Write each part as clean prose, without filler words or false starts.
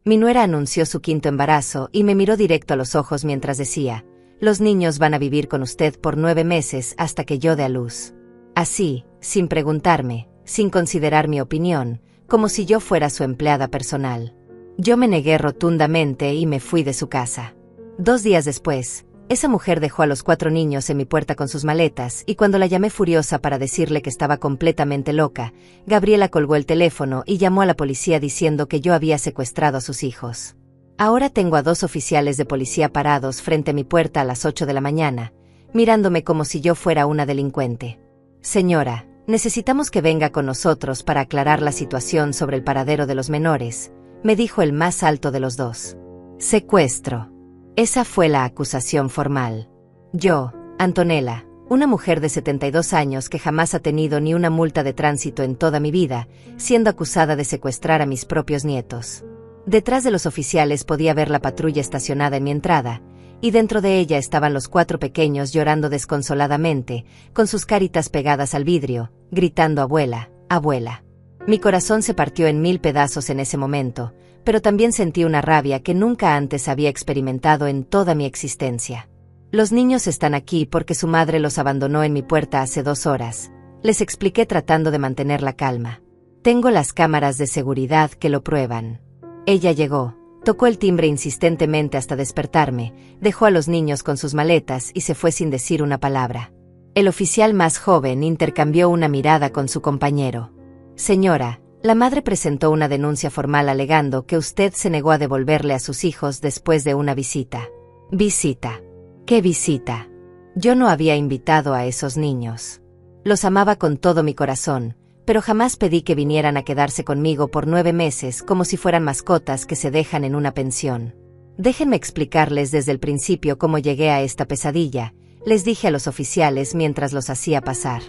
Mi nuera anunció su quinto embarazo y me miró directo a los ojos mientras decía: los niños van a vivir con usted por 9 meses hasta que yo dé a luz. Así, sin preguntarme, sin considerar mi opinión, como si yo fuera su empleada personal. Yo me negué rotundamente y me fui de su casa. 2 días después, esa mujer dejó a los 4 niños en mi puerta con sus maletas, y cuando la llamé furiosa para decirle que estaba completamente loca, Gabriela colgó el teléfono y llamó a la policía diciendo que yo había secuestrado a sus hijos. Ahora tengo a 2 oficiales de policía parados frente a mi puerta a las 8 de la mañana, mirándome como si yo fuera una delincuente. Señora, necesitamos que venga con nosotros para aclarar la situación sobre el paradero de los menores, me dijo el más alto de los 2. Secuestro. Esa fue la acusación formal. Yo, Antonella, una mujer de 72 años que jamás ha tenido ni una multa de tránsito en toda mi vida, siendo acusada de secuestrar a mis propios nietos. Detrás de los oficiales podía ver la patrulla estacionada en mi entrada, y dentro de ella estaban los 4 pequeños llorando desconsoladamente, con sus caritas pegadas al vidrio, gritando: abuela, abuela. Mi corazón se partió en 1000 pedazos en ese momento, pero también sentí una rabia que nunca antes había experimentado en toda mi existencia. Los niños están aquí porque su madre los abandonó en mi puerta hace 2 horas, les expliqué tratando de mantener la calma. Tengo las cámaras de seguridad que lo prueban. Ella llegó, tocó el timbre insistentemente hasta despertarme, dejó a los niños con sus maletas y se fue sin decir una palabra. El oficial más joven intercambió una mirada con su compañero. Señora, la madre presentó una denuncia formal alegando que usted se negó a devolverle a sus hijos después de una visita. ¿Visita? ¿Qué visita? Yo no había invitado a esos niños. Los amaba con todo mi corazón, pero jamás pedí que vinieran a quedarse conmigo por 9 meses como si fueran mascotas que se dejan en una pensión. Déjenme explicarles desde el principio cómo llegué a esta pesadilla, les dije a los oficiales mientras los hacía pasar.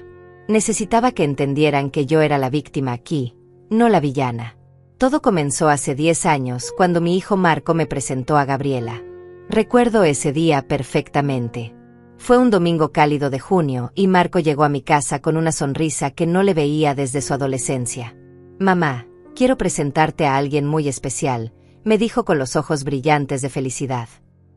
Necesitaba que entendieran que yo era la víctima aquí, no la villana. Todo comenzó hace 10 años cuando mi hijo Marco me presentó a Gabriela. Recuerdo ese día perfectamente. Fue un domingo cálido de junio y Marco llegó a mi casa con una sonrisa que no le veía desde su adolescencia. Mamá, quiero presentarte a alguien muy especial, me dijo con los ojos brillantes de felicidad.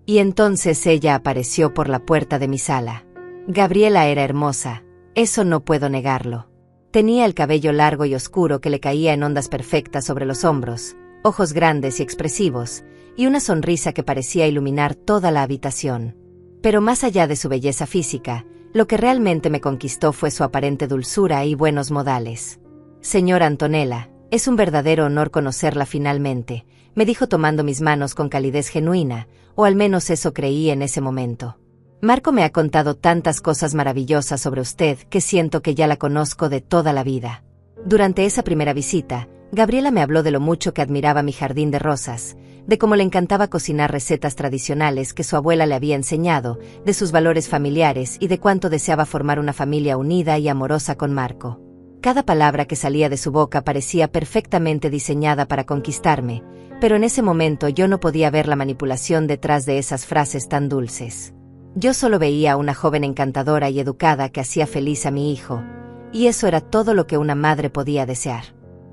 Y entonces ella apareció por la puerta de mi sala. Gabriela era hermosa, eso no puedo negarlo. Tenía el cabello largo y oscuro que le caía en ondas perfectas sobre los hombros, ojos grandes y expresivos, y una sonrisa que parecía iluminar toda la habitación. Pero más allá de su belleza física, lo que realmente me conquistó fue su aparente dulzura y buenos modales. Señora Antonella, es un verdadero honor conocerla finalmente, me dijo tomando mis manos con calidez genuina, o al menos eso creí en ese momento. Marco me ha contado tantas cosas maravillosas sobre usted que siento que ya la conozco de toda la vida. Durante esa primera visita, Gabriela me habló de lo mucho que admiraba mi jardín de rosas, de cómo le encantaba cocinar recetas tradicionales que su abuela le había enseñado, de sus valores familiares y de cuánto deseaba formar una familia unida y amorosa con Marco. Cada palabra que salía de su boca parecía perfectamente diseñada para conquistarme, pero en ese momento yo no podía ver la manipulación detrás de esas frases tan dulces. Yo solo veía a una joven encantadora y educada que hacía feliz a mi hijo, y eso era todo lo que una madre podía desear.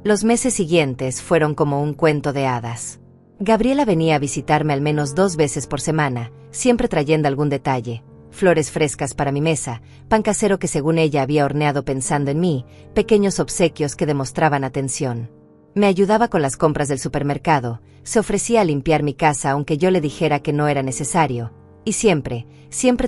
Los meses siguientes fueron como un cuento de hadas. Gabriela venía a visitarme al menos 2 veces por semana, siempre trayendo algún detalle: flores frescas para mi mesa, pan casero que según ella había horneado pensando en mí, pequeños obsequios que demostraban atención. Me ayudaba con las compras del supermercado, se ofrecía a limpiar mi casa aunque yo le dijera que no era necesario, y siempre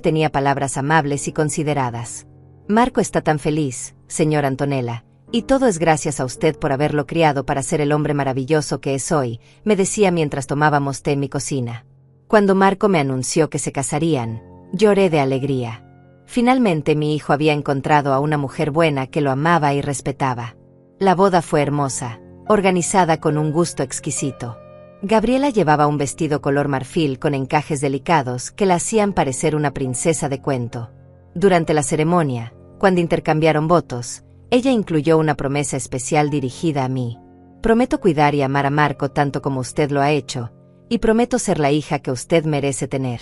tenía palabras amables y consideradas. Marco está tan feliz, señora Antonella, y todo es gracias a usted por haberlo criado para ser el hombre maravilloso que es hoy, me decía mientras tomábamos té en mi cocina. Cuando Marco me anunció que se casarían, lloré de alegría. Finalmente mi hijo había encontrado a una mujer buena que lo amaba y respetaba. La boda fue hermosa, organizada con un gusto exquisito. Gabriela llevaba un vestido color marfil con encajes delicados que la hacían parecer una princesa de cuento. Durante la ceremonia, cuando intercambiaron votos, ella incluyó una promesa especial dirigida a mí. Prometo cuidar y amar a Marco tanto como usted lo ha hecho, y prometo ser la hija que usted merece tener.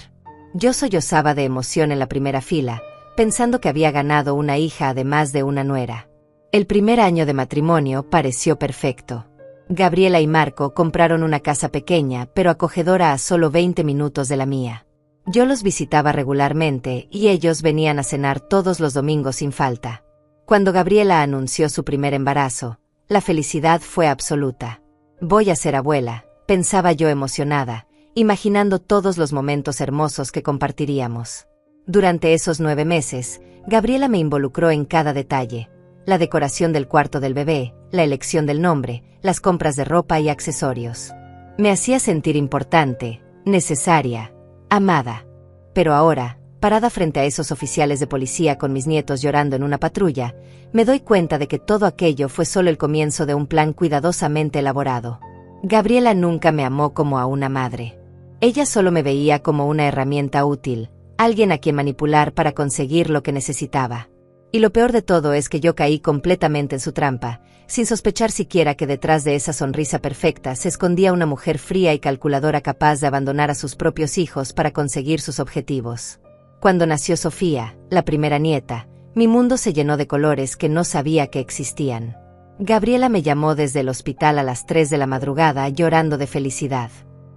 Yo sollozaba de emoción en la primera fila, pensando que había ganado una hija además de una nuera. El primer año de matrimonio pareció perfecto. Gabriela y Marco compraron una casa pequeña pero acogedora a solo 20 minutos de la mía. Yo los visitaba regularmente y ellos venían a cenar todos los domingos sin falta. Cuando Gabriela anunció su primer embarazo, la felicidad fue absoluta. Voy a ser abuela, pensaba yo emocionada, imaginando todos los momentos hermosos que compartiríamos. Durante esos 9 meses, Gabriela me involucró en cada detalle: la decoración del cuarto del bebé, la elección del nombre, las compras de ropa y accesorios. Me hacía sentir importante, necesaria, amada. Pero ahora, parada frente a esos oficiales de policía con mis nietos llorando en una patrulla, me doy cuenta de que todo aquello fue solo el comienzo de un plan cuidadosamente elaborado. Gabriela nunca me amó como a una madre. Ella solo me veía como una herramienta útil, alguien a quien manipular para conseguir lo que necesitaba. Y lo peor de todo es que yo caí completamente en su trampa, sin sospechar siquiera que detrás de esa sonrisa perfecta se escondía una mujer fría y calculadora capaz de abandonar a sus propios hijos para conseguir sus objetivos. Cuando nació Sofía, la primera nieta, mi mundo se llenó de colores que no sabía que existían. Gabriela me llamó desde el hospital a las 3 de la madrugada llorando de felicidad.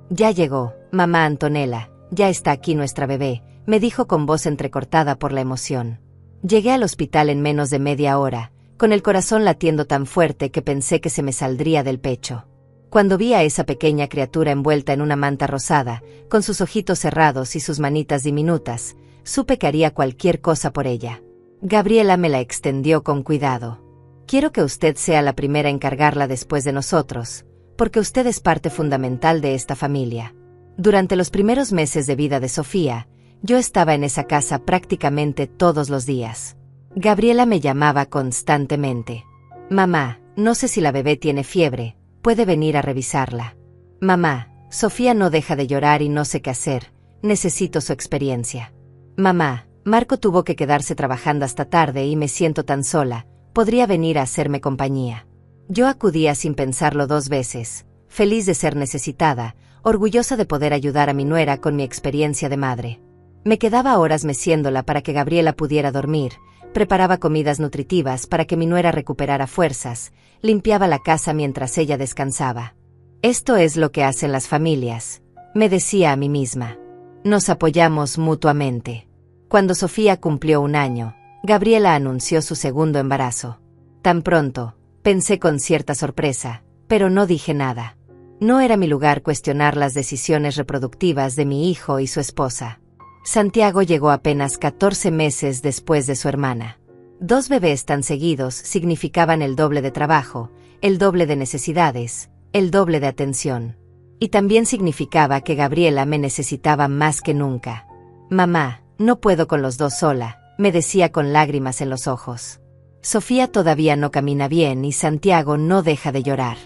«Ya llegó, mamá Antonella, ya está aquí nuestra bebé», me dijo con voz entrecortada por la emoción. Llegué al hospital en menos de media hora, con el corazón latiendo tan fuerte que pensé que se me saldría del pecho. Cuando vi a esa pequeña criatura envuelta en una manta rosada, con sus ojitos cerrados y sus manitas diminutas, supe que haría cualquier cosa por ella. Gabriela me la extendió con cuidado. «Quiero que usted sea la primera en cargarla después de nosotros, porque usted es parte fundamental de esta familia». Durante los primeros meses de vida de Sofía, yo estaba en esa casa prácticamente todos los días. Gabriela me llamaba constantemente. «Mamá, no sé si la bebé tiene fiebre, ¿puede venir a revisarla?» «Mamá, Sofía no deja de llorar y no sé qué hacer, necesito su experiencia». «Mamá, Marco tuvo que quedarse trabajando hasta tarde y me siento tan sola, ¿podría venir a hacerme compañía?» Yo acudía sin pensarlo 2 veces, feliz de ser necesitada, orgullosa de poder ayudar a mi nuera con mi experiencia de madre. Me quedaba horas meciéndola para que Gabriela pudiera dormir, preparaba comidas nutritivas para que mi nuera recuperara fuerzas, limpiaba la casa mientras ella descansaba. «Esto es lo que hacen las familias», me decía a mí misma. «Nos apoyamos mutuamente». Cuando Sofía cumplió 1 año, Gabriela anunció su segundo embarazo. Tan pronto, pensé con cierta sorpresa, pero no dije nada. No era mi lugar cuestionar las decisiones reproductivas de mi hijo y su esposa. Santiago llegó apenas 14 meses después de su hermana. 2 bebés tan seguidos significaban el doble de trabajo, el doble de necesidades, el doble de atención. Y también significaba que Gabriela me necesitaba más que nunca. «Mamá, no puedo con los 2 sola», me decía con lágrimas en los ojos. «Sofía todavía no camina bien y Santiago no deja de llorar.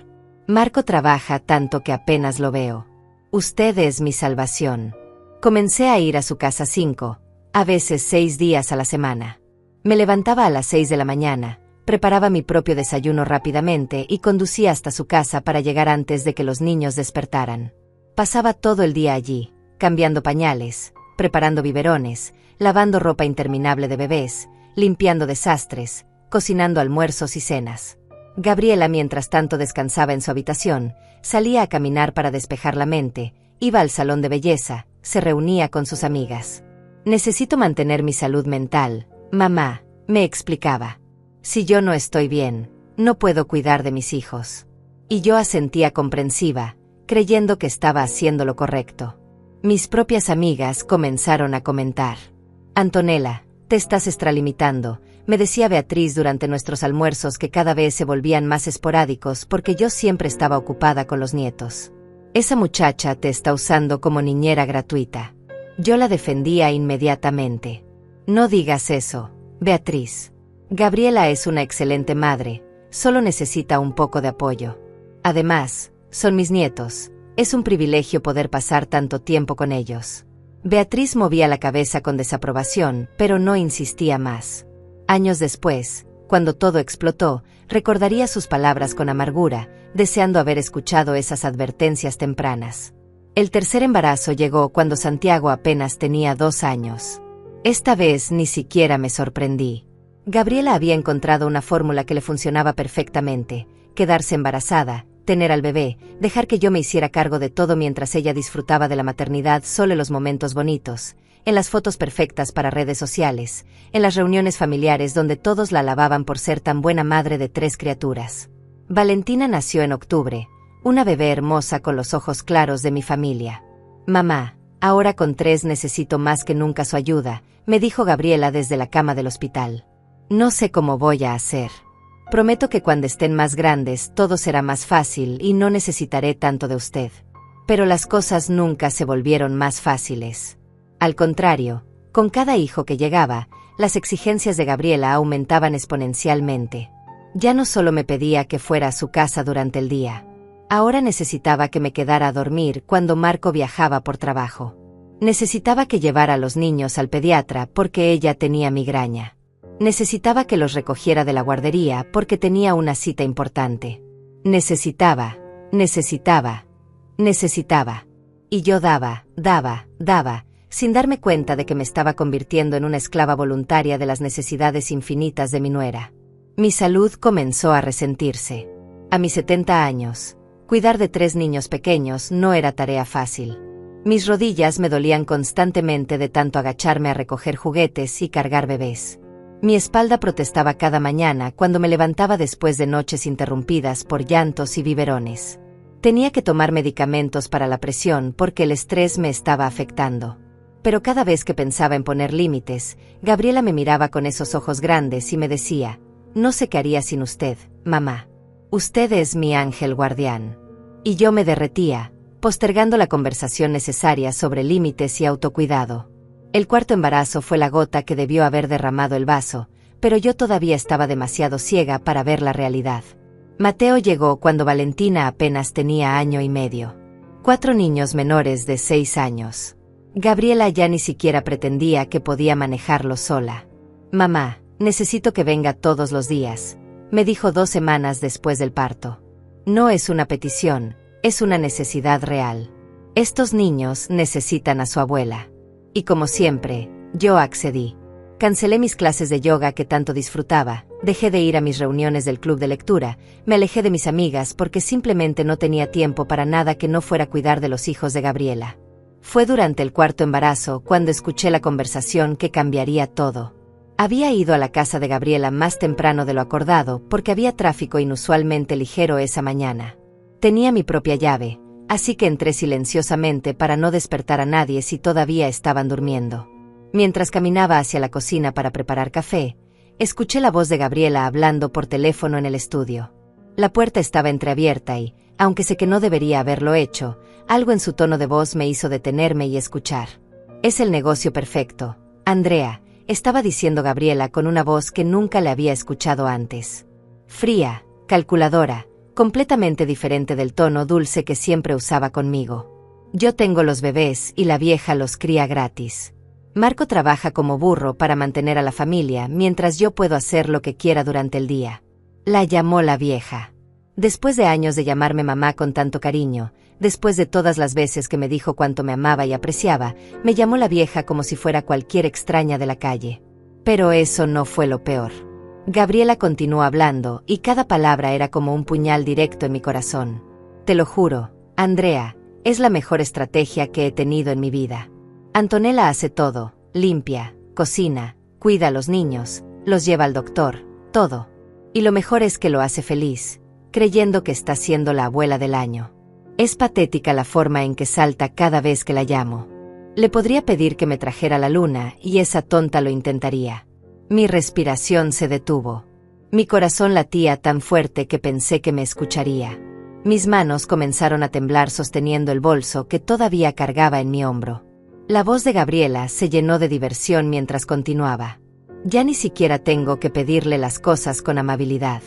Marco trabaja tanto que apenas lo veo. Usted es mi salvación». Comencé a ir a su casa 5, a veces 6 días a la semana. Me levantaba a las 6 de la mañana, preparaba mi propio desayuno rápidamente y conducía hasta su casa para llegar antes de que los niños despertaran. Pasaba todo el día allí, cambiando pañales, preparando biberones, lavando ropa interminable de bebés, limpiando desastres, cocinando almuerzos y cenas. Gabriela, mientras tanto descansaba en su habitación, salía a caminar para despejar la mente, iba al salón de belleza, se reunía con sus amigas. «Necesito mantener mi salud mental, mamá», me explicaba. «Si yo no estoy bien, no puedo cuidar de mis hijos». Y yo asentía comprensiva, creyendo que estaba haciendo lo correcto. Mis propias amigas comenzaron a comentar. «Antonella, te estás extralimitando», me decía Beatriz durante nuestros almuerzos que cada vez se volvían más esporádicos porque yo siempre estaba ocupada con los nietos. «Esa muchacha te está usando como niñera gratuita». Yo la defendía inmediatamente. «No digas eso, Beatriz. Gabriela es una excelente madre, solo necesita un poco de apoyo. Además, son mis nietos, es un privilegio poder pasar tanto tiempo con ellos». Beatriz movía la cabeza con desaprobación, pero no insistía más. Años después, cuando todo explotó, recordaría sus palabras con amargura, deseando haber escuchado esas advertencias tempranas. El tercer embarazo llegó cuando Santiago apenas tenía 2 años. Esta vez ni siquiera me sorprendí. Gabriela había encontrado una fórmula que le funcionaba perfectamente: quedarse embarazada, tener al bebé, dejar que yo me hiciera cargo de todo mientras ella disfrutaba de la maternidad solo en los momentos bonitos, en las fotos perfectas para redes sociales, en las reuniones familiares donde todos la alababan por ser tan buena madre de 3 criaturas. Valentina nació en octubre, una bebé hermosa con los ojos claros de mi familia. Mamá, ahora con 3 necesito más que nunca su ayuda, me dijo Gabriela desde la cama del hospital. No sé cómo voy a hacer. Prometo que cuando estén más grandes todo será más fácil y no necesitaré tanto de usted. Pero las cosas nunca se volvieron más fáciles. Al contrario, con cada hijo que llegaba, las exigencias de Gabriela aumentaban exponencialmente. Ya no solo me pedía que fuera a su casa durante el día. Ahora necesitaba que me quedara a dormir cuando Marco viajaba por trabajo. Necesitaba que llevara a los niños al pediatra porque ella tenía migraña. Necesitaba que los recogiera de la guardería porque tenía una cita importante. Necesitaba. Y yo daba, sin darme cuenta de que me estaba convirtiendo en una esclava voluntaria de las necesidades infinitas de mi nuera. Mi salud comenzó a resentirse. A mis 70 años, cuidar de 3 niños pequeños no era tarea fácil. Mis rodillas me dolían constantemente de tanto agacharme a recoger juguetes y cargar bebés. Mi espalda protestaba cada mañana cuando me levantaba después de noches interrumpidas por llantos y biberones. Tenía que tomar medicamentos para la presión porque el estrés me estaba afectando. Pero cada vez que pensaba en poner límites, Gabriela me miraba con esos ojos grandes y me decía: no sé qué haría sin usted, mamá. Usted es mi ángel guardián. Y yo me derretía, postergando la conversación necesaria sobre límites y autocuidado. El 4.º embarazo fue la gota que debió haber derramado el vaso, pero yo todavía estaba demasiado ciega para ver la realidad. Mateo llegó cuando Valentina apenas tenía año y medio. 4 niños menores de 6 años. Gabriela ya ni siquiera pretendía que podía manejarlo sola. Mamá, necesito que venga todos los días, me dijo 2 semanas después del parto. No es una petición, es una necesidad real. Estos niños necesitan a su abuela. Y como siempre, yo accedí. Cancelé mis clases de yoga que tanto disfrutaba, dejé de ir a mis reuniones del club de lectura, me alejé de mis amigas porque simplemente no tenía tiempo para nada que no fuera cuidar de los hijos de Gabriela. Fue durante el 4.º embarazo cuando escuché la conversación que cambiaría todo. Había ido a la casa de Gabriela más temprano de lo acordado porque había tráfico inusualmente ligero esa mañana. Tenía mi propia llave, así que entré silenciosamente para no despertar a nadie si todavía estaban durmiendo. Mientras caminaba hacia la cocina para preparar café, escuché la voz de Gabriela hablando por teléfono en el estudio. La puerta estaba entreabierta y, aunque sé que no debería haberlo hecho, algo en su tono de voz me hizo detenerme y escuchar. Es el negocio perfecto, Andrea, estaba diciendo Gabriela con una voz que nunca le había escuchado antes. Fría, calculadora, completamente diferente del tono dulce que siempre usaba conmigo. Yo tengo los bebés y la vieja los cría gratis. Marco trabaja como burro para mantener a la familia mientras yo puedo hacer lo que quiera durante el día. La llamó la vieja. Después de años de llamarme mamá con tanto cariño, después de todas las veces que me dijo cuánto me amaba y apreciaba, me llamó la vieja como si fuera cualquier extraña de la calle. Pero eso no fue lo peor. Gabriela continuó hablando y cada palabra era como un puñal directo en mi corazón. Te lo juro, Andrea, es la mejor estrategia que he tenido en mi vida. Antonella hace todo, limpia, cocina, cuida a los niños, los lleva al doctor, todo. Y lo mejor es que lo hace feliz, creyendo que está siendo la abuela del año. Es patética la forma en que salta cada vez que la llamo. Le podría pedir que me trajera la luna y esa tonta lo intentaría. Mi respiración se detuvo. Mi corazón latía tan fuerte que pensé que me escucharía. Mis manos comenzaron a temblar sosteniendo el bolso que todavía cargaba en mi hombro. La voz de Gabriela se llenó de diversión mientras continuaba. Ya ni siquiera tengo que pedirle las cosas con amabilidad.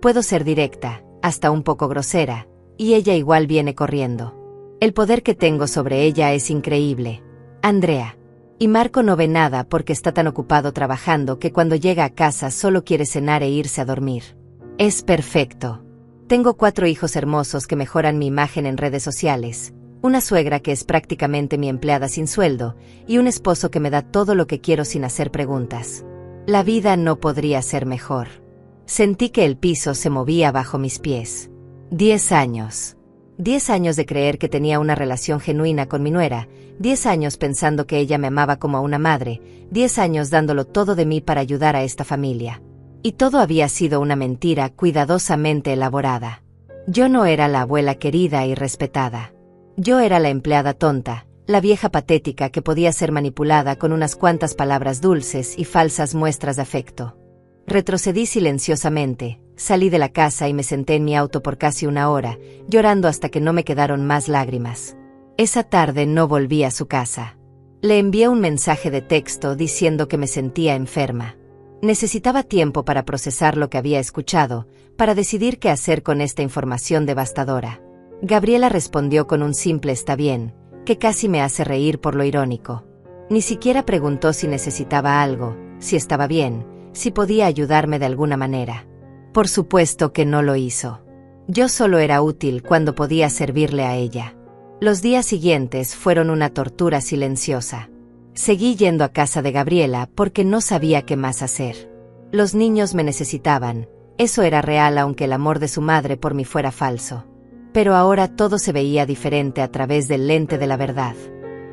Puedo ser directa, hasta un poco grosera, y ella igual viene corriendo. El poder que tengo sobre ella es increíble. Andrea. Y Marco no ve nada porque está tan ocupado trabajando que cuando llega a casa solo quiere cenar e irse a dormir. Es perfecto. Tengo 4 hijos hermosos que mejoran mi imagen en redes sociales, una suegra que es prácticamente mi empleada sin sueldo, y un esposo que me da todo lo que quiero sin hacer preguntas. La vida no podría ser mejor. Sentí que el piso se movía bajo mis pies. 10 años. 10 años de creer que tenía una relación genuina con mi nuera, 10 años pensando que ella me amaba como a una madre, 10 años dándolo todo de mí para ayudar a esta familia. Y todo había sido una mentira cuidadosamente elaborada. Yo no era la abuela querida y respetada. Yo era la empleada tonta, la vieja patética que podía ser manipulada con unas cuantas palabras dulces y falsas muestras de afecto. Retrocedí silenciosamente, salí de la casa y me senté en mi auto por casi una hora, llorando hasta que no me quedaron más lágrimas. Esa tarde no volví a su casa. Le envié un mensaje de texto diciendo que me sentía enferma. Necesitaba tiempo para procesar lo que había escuchado, para decidir qué hacer con esta información devastadora. Gabriela respondió con un simple "está bien", que casi me hace reír por lo irónico. Ni siquiera preguntó si necesitaba algo, si estaba bien, si podía ayudarme de alguna manera. Por supuesto que no lo hizo. Yo solo era útil cuando podía servirle a ella. Los días siguientes fueron una tortura silenciosa. Seguí yendo a casa de Gabriela porque no sabía qué más hacer. Los niños me necesitaban, eso era real aunque el amor de su madre por mí fuera falso. Pero ahora todo se veía diferente a través del lente de la verdad.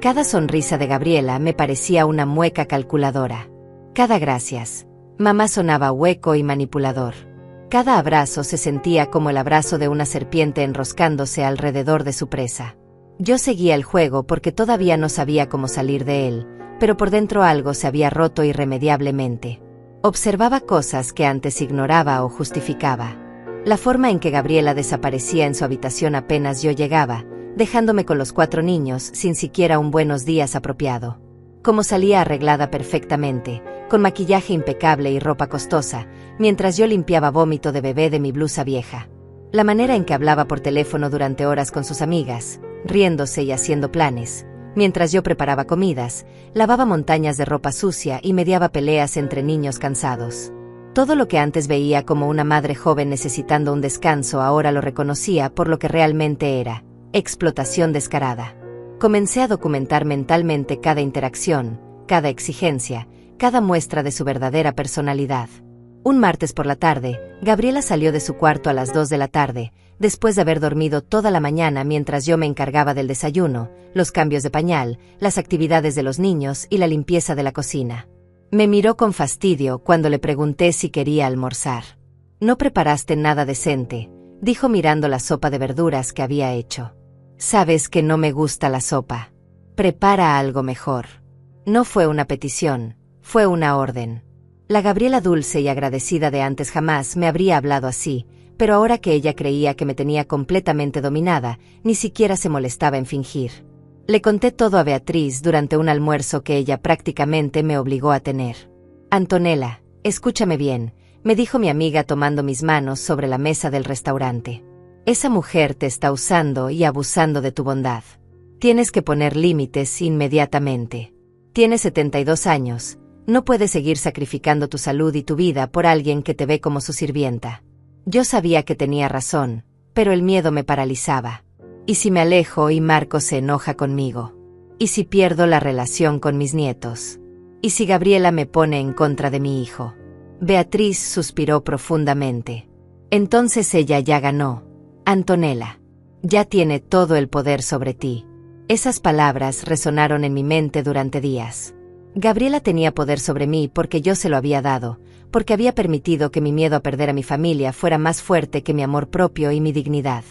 Cada sonrisa de Gabriela me parecía una mueca calculadora. Cada gracias. Mamá sonaba hueco y manipulador. Cada abrazo se sentía como el abrazo de una serpiente enroscándose alrededor de su presa. Yo seguía el juego porque todavía no sabía cómo salir de él, pero por dentro algo se había roto irremediablemente. Observaba cosas que antes ignoraba o justificaba. La forma en que Gabriela desaparecía en su habitación apenas yo llegaba, dejándome con los 4 niños sin siquiera un buenos días apropiado. Cómo salía arreglada perfectamente, con maquillaje impecable y ropa costosa, mientras yo limpiaba vómito de bebé de mi blusa vieja. La manera en que hablaba por teléfono durante horas con sus amigas, riéndose y haciendo planes, mientras yo preparaba comidas, lavaba montañas de ropa sucia y mediaba peleas entre niños cansados. Todo lo que antes veía como una madre joven necesitando un descanso ahora lo reconocía por lo que realmente era: explotación descarada. Comencé a documentar mentalmente cada interacción, cada exigencia, cada muestra de su verdadera personalidad. Un martes por la tarde, Gabriela salió de su cuarto a las 2 de la tarde, después de haber dormido toda la mañana mientras yo me encargaba del desayuno, los cambios de pañal, las actividades de los niños y la limpieza de la cocina. Me miró con fastidio cuando le pregunté si quería almorzar. «No preparaste nada decente», dijo mirando la sopa de verduras que había hecho. «Sabes que no me gusta la sopa. Prepara algo mejor». No fue una petición, fue una orden. La Gabriela dulce y agradecida de antes jamás me habría hablado así, pero ahora que ella creía que me tenía completamente dominada, ni siquiera se molestaba en fingir. Le conté todo a Beatriz durante un almuerzo que ella prácticamente me obligó a tener. «Antonella, escúchame bien», me dijo mi amiga tomando mis manos sobre la mesa del restaurante. «Esa mujer te está usando y abusando de tu bondad. Tienes que poner límites inmediatamente. Tienes 72 años, no puedes seguir sacrificando tu salud y tu vida por alguien que te ve como su sirvienta». Yo sabía que tenía razón, pero el miedo me paralizaba. ¿Y si me alejo y Marco se enoja conmigo? ¿Y si pierdo la relación con mis nietos? ¿Y si Gabriela me pone en contra de mi hijo? Beatriz suspiró profundamente. «Entonces ella ya ganó, Antonella. Ya tiene todo el poder sobre ti». Esas palabras resonaron en mi mente durante días. Gabriela tenía poder sobre mí porque yo se lo había dado, porque había permitido que mi miedo a perder a mi familia fuera más fuerte que mi amor propio y mi dignidad.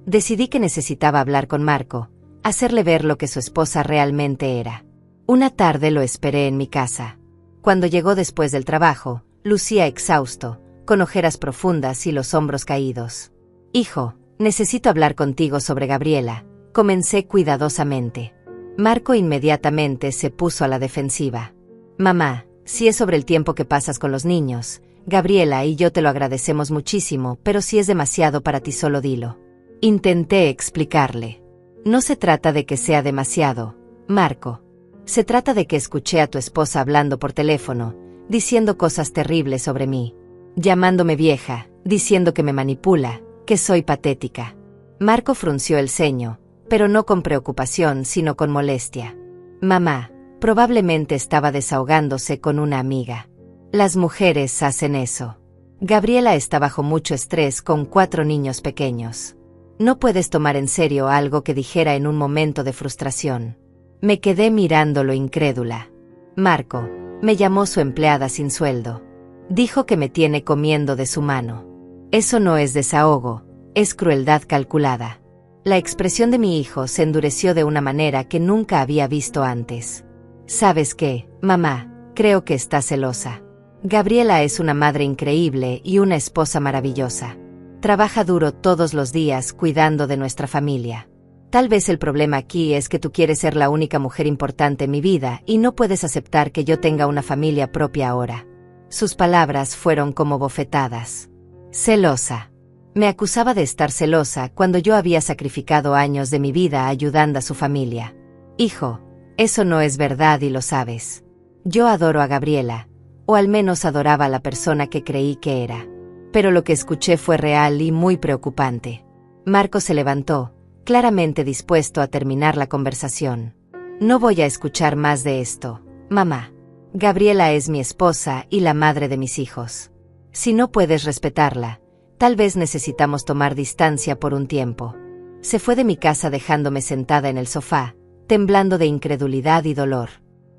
Decidí que necesitaba hablar con Marco, hacerle ver lo que su esposa realmente era. Una tarde lo esperé en mi casa. Cuando llegó después del trabajo, lucía exhausto, con ojeras profundas y los hombros caídos. «Hijo, necesito hablar contigo sobre Gabriela», comencé cuidadosamente. Marco inmediatamente se puso a la defensiva. «Mamá, si es sobre el tiempo que pasas con los niños, Gabriela y yo te lo agradecemos muchísimo, pero si es demasiado para ti solo dilo». Intenté explicarle. «No se trata de que sea demasiado, Marco. Se trata de que escuché a tu esposa hablando por teléfono, diciendo cosas terribles sobre mí, llamándome vieja, diciendo que me manipula, que soy patética». Marco frunció el ceño, pero no con preocupación sino con molestia. «Mamá, probablemente estaba desahogándose con una amiga. Las mujeres hacen eso». Gabriela está bajo mucho estrés con 4 niños pequeños. No puedes tomar en serio algo que dijera en un momento de frustración. Me quedé mirándolo incrédula. Marco, me llamó su empleada sin sueldo. Dijo que me tiene comiendo de su mano. Eso no es desahogo, es crueldad calculada. La expresión de mi hijo se endureció de una manera que nunca había visto antes. ¿Sabes qué, mamá? Creo que está celosa. Gabriela es una madre increíble y una esposa maravillosa. Trabaja duro todos los días cuidando de nuestra familia. Tal vez el problema aquí es que tú quieres ser la única mujer importante en mi vida y no puedes aceptar que yo tenga una familia propia ahora. Sus palabras fueron como bofetadas. Celosa. Me acusaba de estar celosa cuando yo había sacrificado años de mi vida ayudando a su familia. Hijo, eso no es verdad y lo sabes. Yo adoro a Gabriela, o al menos adoraba a la persona que creí que era. Pero lo que escuché fue real y muy preocupante. Marco se levantó, claramente dispuesto a terminar la conversación. No voy a escuchar más de esto, mamá. Gabriela es mi esposa y la madre de mis hijos. Si no puedes respetarla, tal vez necesitamos tomar distancia por un tiempo. Se fue de mi casa dejándome sentada en el sofá, temblando de incredulidad y dolor.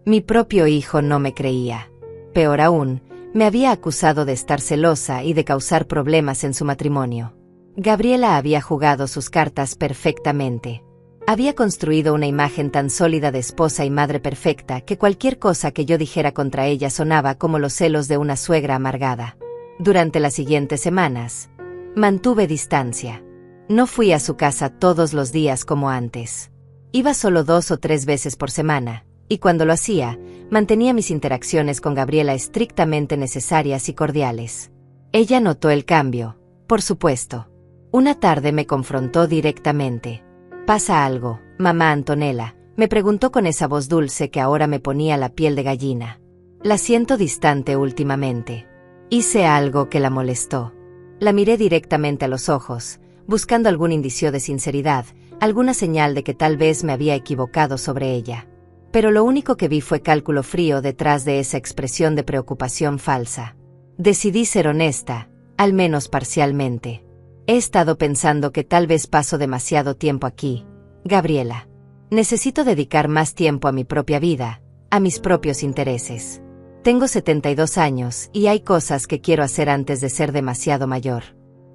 Mi propio hijo no me creía. Peor aún, me había acusado de estar celosa y de causar problemas en su matrimonio. Gabriela había jugado sus cartas perfectamente. Había construido una imagen tan sólida de esposa y madre perfecta que cualquier cosa que yo dijera contra ella sonaba como los celos de una suegra amargada. Durante las siguientes semanas, mantuve distancia. No fui a su casa todos los días como antes. Iba solo 2 o 3 veces por semana, y cuando lo hacía, mantenía mis interacciones con Gabriela estrictamente necesarias y cordiales. Ella notó el cambio, por supuesto. Una tarde me confrontó directamente. «¿Pasa algo, mamá Antonella?», me preguntó con esa voz dulce que ahora me ponía la piel de gallina. La siento distante últimamente. Hice algo que la molestó. La miré directamente a los ojos, buscando algún indicio de sinceridad, alguna señal de que tal vez me había equivocado sobre ella. Pero lo único que vi fue cálculo frío detrás de esa expresión de preocupación falsa. Decidí ser honesta, al menos parcialmente. He estado pensando que tal vez paso demasiado tiempo aquí, Gabriela. Necesito dedicar más tiempo a mi propia vida, a mis propios intereses. Tengo 72 años y hay cosas que quiero hacer antes de ser demasiado mayor.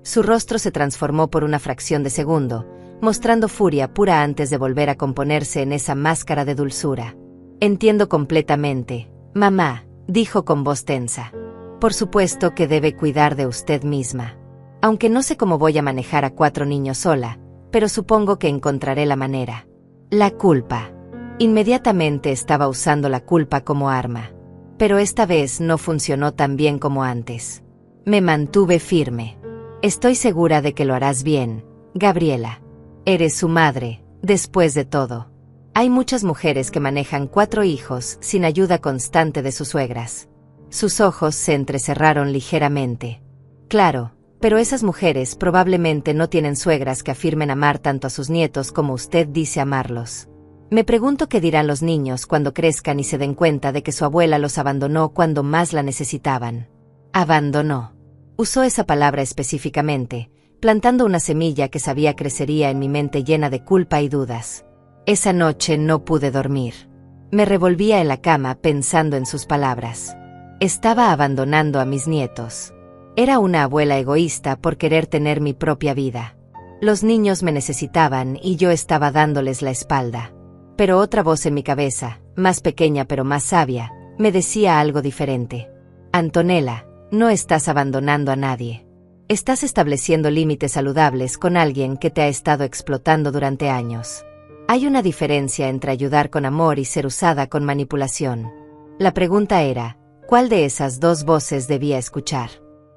Su rostro se transformó por una fracción de segundo, mostrando furia pura antes de volver a componerse en esa máscara de dulzura. Entiendo completamente, mamá, dijo con voz tensa. Por supuesto que debe cuidar de usted misma. Aunque no sé cómo voy a manejar a 4 niños sola, pero supongo que encontraré la manera. La culpa. Inmediatamente estaba usando la culpa como arma. Pero esta vez no funcionó tan bien como antes. Me mantuve firme. Estoy segura de que lo harás bien, Gabriela. Eres su madre, después de todo. Hay muchas mujeres que manejan 4 hijos sin ayuda constante de sus suegras. Sus ojos se entrecerraron ligeramente. Claro, pero esas mujeres probablemente no tienen suegras que afirmen amar tanto a sus nietos como usted dice amarlos. Me pregunto qué dirán los niños cuando crezcan y se den cuenta de que su abuela los abandonó cuando más la necesitaban. Abandonó. Usó esa palabra específicamente, plantando una semilla que sabía crecería en mi mente llena de culpa y dudas. Esa noche no pude dormir. Me revolvía en la cama pensando en sus palabras. Estaba abandonando a mis nietos. Era una abuela egoísta por querer tener mi propia vida. Los niños me necesitaban y yo estaba dándoles la espalda. Pero otra voz en mi cabeza, más pequeña pero más sabia, me decía algo diferente. Antonella, no estás abandonando a nadie. Estás estableciendo límites saludables con alguien que te ha estado explotando durante años. Hay una diferencia entre ayudar con amor y ser usada con manipulación. La pregunta era, ¿cuál de esas 2 voces debía escuchar?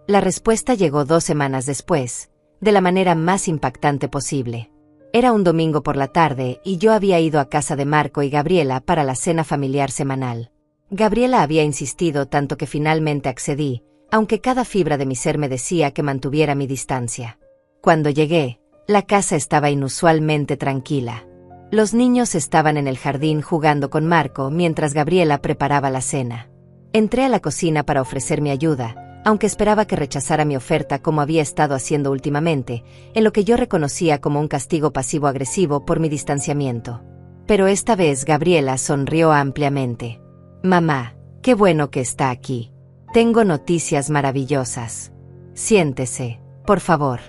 La respuesta llegó 2 semanas después, de la manera más impactante posible. Era un domingo por la tarde y yo había ido a casa de Marco y Gabriela para la cena familiar semanal. Gabriela había insistido tanto que finalmente accedí, aunque cada fibra de mi ser me decía que mantuviera mi distancia. Cuando llegué, la casa estaba inusualmente tranquila. Los niños estaban en el jardín jugando con Marco mientras Gabriela preparaba la cena. Entré a la cocina para ofrecer mi ayuda, aunque esperaba que rechazara mi oferta como había estado haciendo últimamente, en lo que yo reconocía como un castigo pasivo-agresivo por mi distanciamiento. Pero esta vez Gabriela sonrió ampliamente. Mamá, qué bueno que está aquí. Tengo noticias maravillosas. Siéntese, por favor.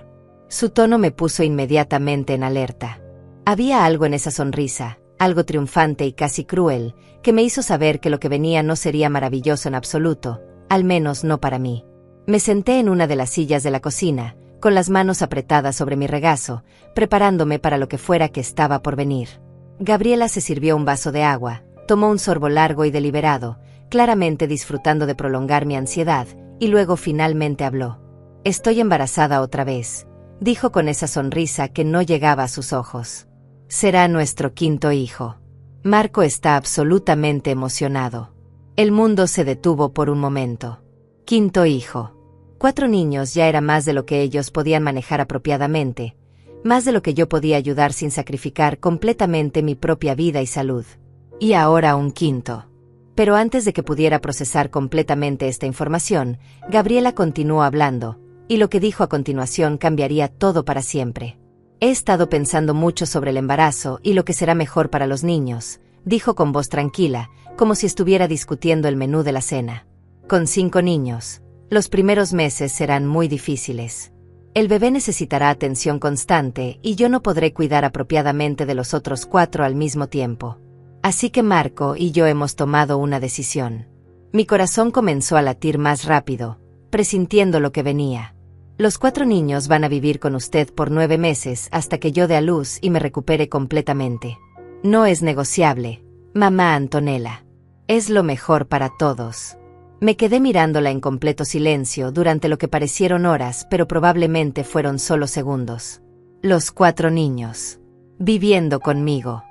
Su tono me puso inmediatamente en alerta. Había algo en esa sonrisa, algo triunfante y casi cruel, que me hizo saber que lo que venía no sería maravilloso en absoluto, al menos no para mí. Me senté en una de las sillas de la cocina, con las manos apretadas sobre mi regazo, preparándome para lo que fuera que estaba por venir. Gabriela se sirvió un vaso de agua, tomó un sorbo largo y deliberado, claramente disfrutando de prolongar mi ansiedad, y luego finalmente habló. Estoy embarazada otra vez, dijo con esa sonrisa que no llegaba a sus ojos. Será nuestro quinto hijo. Marco está absolutamente emocionado. El mundo se detuvo por un momento. Quinto hijo. 4 niños ya era más de lo que ellos podían manejar apropiadamente, más de lo que yo podía ayudar sin sacrificar completamente mi propia vida y salud. Y ahora un quinto. Pero antes de que pudiera procesar completamente esta información, Gabriela continuó hablando, y lo que dijo a continuación cambiaría todo para siempre. He estado pensando mucho sobre el embarazo y lo que será mejor para los niños, dijo con voz tranquila, como si estuviera discutiendo el menú de la cena. Con 5 niños, los primeros meses serán muy difíciles. El bebé necesitará atención constante y yo no podré cuidar apropiadamente de los otros 4 al mismo tiempo. Así que Marco y yo hemos tomado una decisión. Mi corazón comenzó a latir más rápido, presintiendo lo que venía. Los 4 niños van a vivir con usted por 9 meses hasta que yo dé a luz y me recupere completamente. No es negociable, mamá Antonella. Es lo mejor para todos. Me quedé mirándola en completo silencio durante lo que parecieron horas, pero probablemente fueron solo segundos. Los 4 niños. Viviendo conmigo.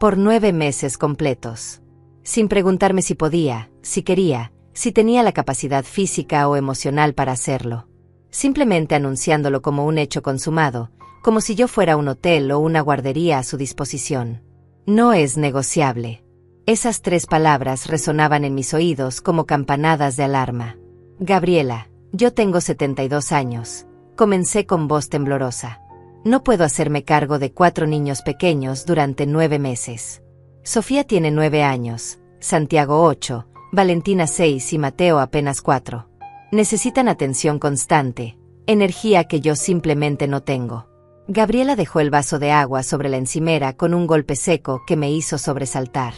Por 9 meses completos. Sin preguntarme si podía, si quería, si tenía la capacidad física o emocional para hacerlo. Simplemente anunciándolo como un hecho consumado, como si yo fuera un hotel o una guardería a su disposición. No es negociable. Esas 3 palabras resonaban en mis oídos como campanadas de alarma. Gabriela, yo tengo 72 años. Comencé con voz temblorosa. No puedo hacerme cargo de 4 niños pequeños durante 9 meses. Sofía tiene 9 años, Santiago 8, Valentina 6 y Mateo apenas 4. Necesitan atención constante, energía que yo simplemente no tengo. Gabriela dejó el vaso de agua sobre la encimera con un golpe seco que me hizo sobresaltar.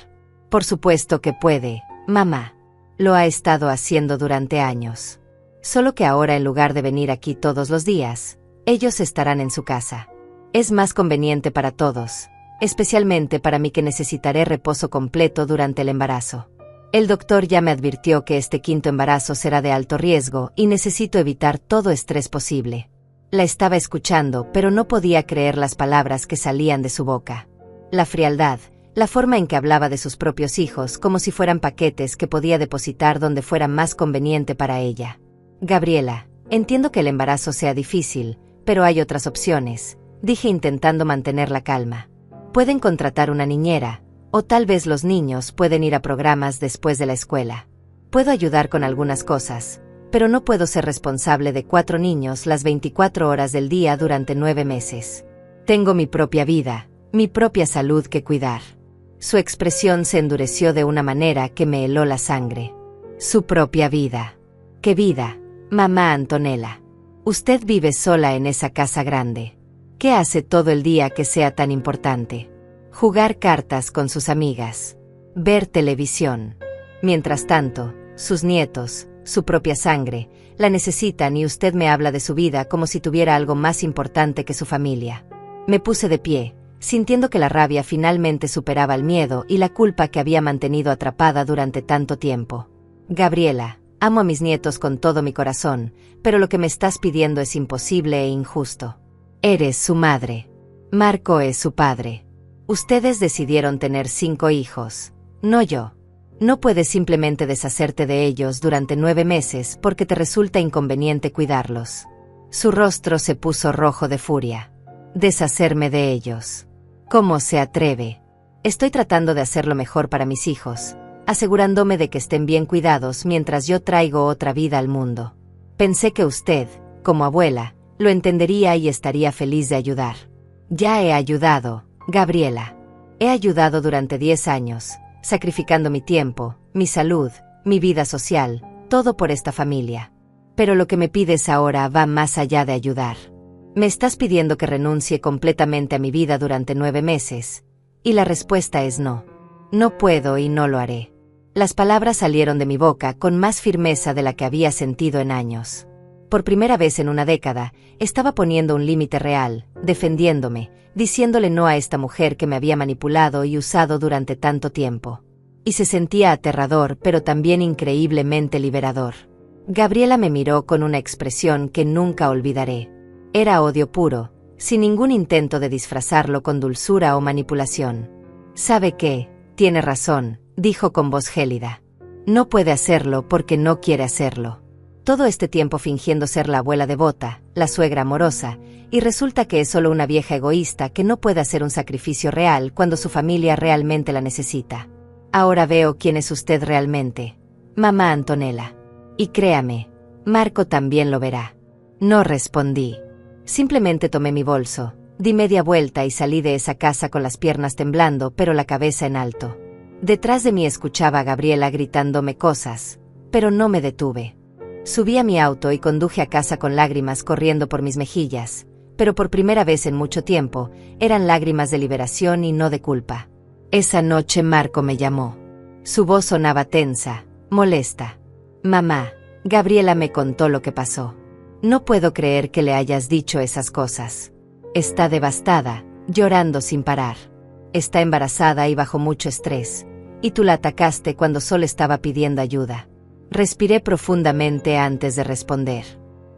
Por supuesto que puede, mamá. Lo ha estado haciendo durante años. Solo que ahora en lugar de venir aquí todos los días, ellos estarán en su casa. Es más conveniente para todos, especialmente para mí que necesitaré reposo completo durante el embarazo. El doctor ya me advirtió que este quinto embarazo será de alto riesgo y necesito evitar todo estrés posible. La estaba escuchando, pero no podía creer las palabras que salían de su boca. La frialdad, la forma en que hablaba de sus propios hijos como si fueran paquetes que podía depositar donde fuera más conveniente para ella. Gabriela, entiendo que el embarazo sea difícil, pero hay otras opciones, dije intentando mantener la calma. Pueden contratar una niñera, o tal vez los niños pueden ir a programas después de la escuela. Puedo ayudar con algunas cosas, pero no puedo ser responsable de 4 niños las 24 horas del día durante 9 meses. Tengo mi propia vida, mi propia salud que cuidar. Su expresión se endureció de una manera que me heló la sangre. Su propia vida. ¿Qué vida, mamá Antonella? Usted vive sola en esa casa grande. ¿Qué hace todo el día que sea tan importante? Jugar cartas con sus amigas. Ver televisión. Mientras tanto, sus nietos, su propia sangre, la necesitan y usted me habla de su vida como si tuviera algo más importante que su familia. Me puse de pie, sintiendo que la rabia finalmente superaba el miedo y la culpa que había mantenido atrapada durante tanto tiempo. Gabriela, amo a mis nietos con todo mi corazón, pero lo que me estás pidiendo es imposible e injusto. Eres su madre. Marco es su padre. Ustedes decidieron tener 5 hijos, no yo. No puedes simplemente deshacerte de ellos durante 9 meses porque te resulta inconveniente cuidarlos. Su rostro se puso rojo de furia. Deshacerme de ellos. ¿Cómo se atreve? Estoy tratando de hacer lo mejor para mis hijos, asegurándome de que estén bien cuidados mientras yo traigo otra vida al mundo. Pensé que usted, como abuela, lo entendería y estaría feliz de ayudar. Ya he ayudado, Gabriela. He ayudado durante 10 años, sacrificando mi tiempo, mi salud, mi vida social, todo por esta familia. Pero lo que me pides ahora va más allá de ayudar. Me estás pidiendo que renuncie completamente a mi vida durante 9 meses. Y la respuesta es no. No puedo y no lo haré. Las palabras salieron de mi boca con más firmeza de la que había sentido en años. Por primera vez en una década, estaba poniendo un límite real, defendiéndome, diciéndole no a esta mujer que me había manipulado y usado durante tanto tiempo. Y se sentía aterrador, pero también increíblemente liberador. Gabriela me miró con una expresión que nunca olvidaré. Era odio puro, sin ningún intento de disfrazarlo con dulzura o manipulación. «¿Sabe qué? Tiene razón», dijo con voz gélida. «No puede hacerlo porque no quiere hacerlo. Todo este tiempo fingiendo ser la abuela devota, la suegra amorosa, y resulta que es solo una vieja egoísta que no puede hacer un sacrificio real cuando su familia realmente la necesita. Ahora veo quién es usted realmente. Mamá Antonella. Y créame, Marco también lo verá». No respondí. Simplemente tomé mi bolso, di media vuelta y salí de esa casa con las piernas temblando pero la cabeza en alto. Detrás de mí escuchaba a Gabriela gritándome cosas, pero no me detuve. Subí a mi auto y conduje a casa con lágrimas corriendo por mis mejillas, pero por primera vez en mucho tiempo, eran lágrimas de liberación y no de culpa. Esa noche Marco me llamó. Su voz sonaba tensa, molesta. «Mamá», Gabriela me contó lo que pasó. «No puedo creer que le hayas dicho esas cosas. Está devastada, llorando sin parar. Está embarazada y bajo mucho estrés, y tú la atacaste cuando solo estaba pidiendo ayuda». Respiré profundamente antes de responder.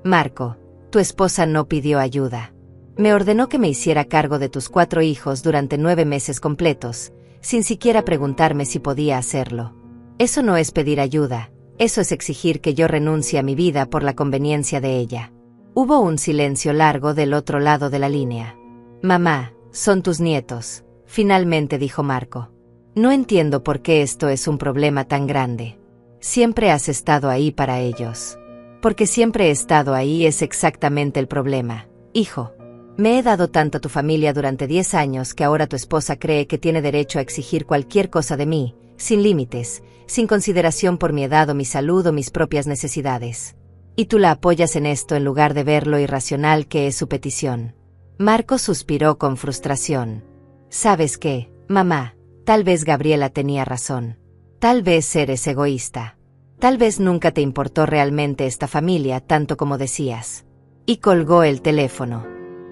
«Marco, tu esposa no pidió ayuda. Me ordenó que me hiciera cargo de tus 4 hijos durante 9 meses completos, sin siquiera preguntarme si podía hacerlo. Eso no es pedir ayuda, eso es exigir que yo renuncie a mi vida por la conveniencia de ella». Hubo un silencio largo del otro lado de la línea. «Mamá, son tus nietos», finalmente dijo Marco. «No entiendo por qué esto es un problema tan grande. Siempre has estado ahí para ellos». «Porque siempre he estado ahí es exactamente el problema, hijo. Me he dado tanto a tu familia durante 10 años que ahora tu esposa cree que tiene derecho a exigir cualquier cosa de mí, sin límites, sin consideración por mi edad o mi salud o mis propias necesidades. Y tú la apoyas en esto en lugar de ver lo irracional que es su petición». Marco suspiró con frustración. «¿Sabes qué, mamá? Tal vez Gabriela tenía razón. Tal vez eres egoísta. Tal vez nunca te importó realmente esta familia tanto como decías». Y colgó el teléfono.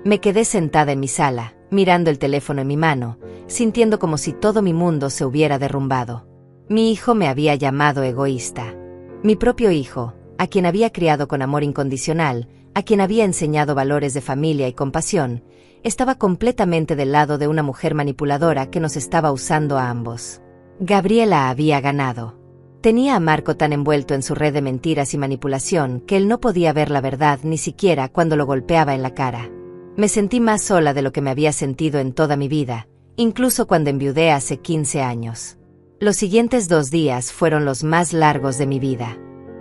Me quedé sentada en mi sala, mirando el teléfono en mi mano, sintiendo como si todo mi mundo se hubiera derrumbado. Mi hijo me había llamado egoísta. Mi propio hijo, a quien había criado con amor incondicional, a quien había enseñado valores de familia y compasión, estaba completamente del lado de una mujer manipuladora que nos estaba usando a ambos. Gabriela había ganado. Tenía a Marco tan envuelto en su red de mentiras y manipulación que él no podía ver la verdad ni siquiera cuando lo golpeaba en la cara. Me sentí más sola de lo que me había sentido en toda mi vida, incluso cuando enviudé hace 15 años. Los siguientes 2 días fueron los más largos de mi vida.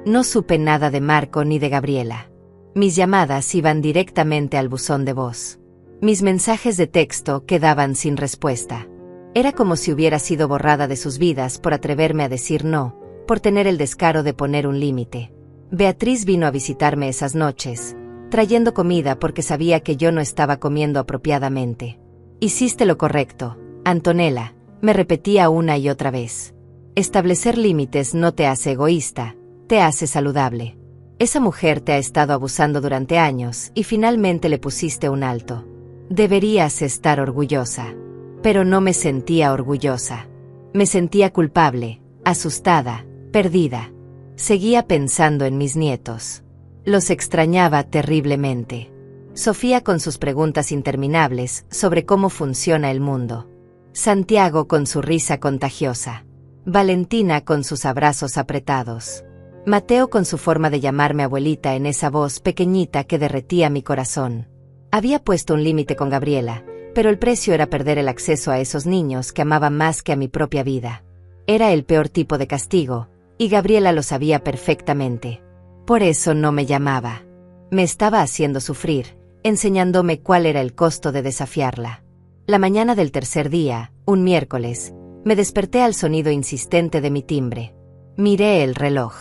No supe nada de Marco ni de Gabriela. Mis llamadas iban directamente al buzón de voz. Mis mensajes de texto quedaban sin respuesta. Era como si hubiera sido borrada de sus vidas por atreverme a decir no, por tener el descaro de poner un límite. Beatriz vino a visitarme esas noches, trayendo comida porque sabía que yo no estaba comiendo apropiadamente. «Hiciste lo correcto, Antonella», me repetía una y otra vez. «Establecer límites no te hace egoísta, te hace saludable. Esa mujer te ha estado abusando durante años y finalmente le pusiste un alto. Deberías estar orgullosa». Pero no me sentía orgullosa. Me sentía culpable, asustada, perdida. Seguía pensando en mis nietos. Los extrañaba terriblemente. Sofía con sus preguntas interminables sobre cómo funciona el mundo. Santiago con su risa contagiosa. Valentina con sus abrazos apretados. Mateo con su forma de llamarme abuelita en esa voz pequeñita que derretía mi corazón. Había puesto un límite con Gabriela, pero el precio era perder el acceso a esos niños que amaba más que a mi propia vida. Era el peor tipo de castigo, y Gabriela lo sabía perfectamente. Por eso no me llamaba. Me estaba haciendo sufrir, enseñándome cuál era el costo de desafiarla. La mañana del tercer día, un miércoles, me desperté al sonido insistente de mi timbre. Miré el reloj.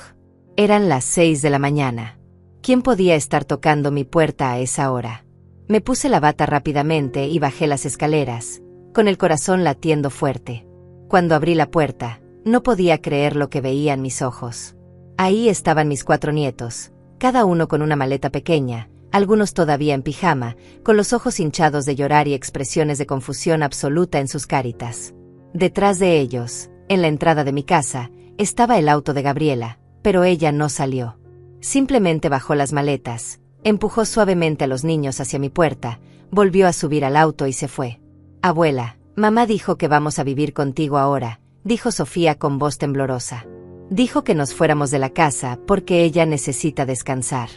Eran las 6 de la mañana. ¿Quién podía estar tocando mi puerta a esa hora? Me puse la bata rápidamente y bajé las escaleras, con el corazón latiendo fuerte. Cuando abrí la puerta, no podía creer lo que veía en mis ojos. Ahí estaban mis 4 nietos, cada uno con una maleta pequeña, algunos todavía en pijama, con los ojos hinchados de llorar y expresiones de confusión absoluta en sus caritas. Detrás de ellos, en la entrada de mi casa, estaba el auto de Gabriela, pero ella no salió. Simplemente bajó las maletas, empujó suavemente a los niños hacia mi puerta, volvió a subir al auto y se fue. «Abuela, mamá dijo que vamos a vivir contigo ahora», dijo Sofía con voz temblorosa. Dijo que nos fuéramos de la casa porque ella necesita descansar.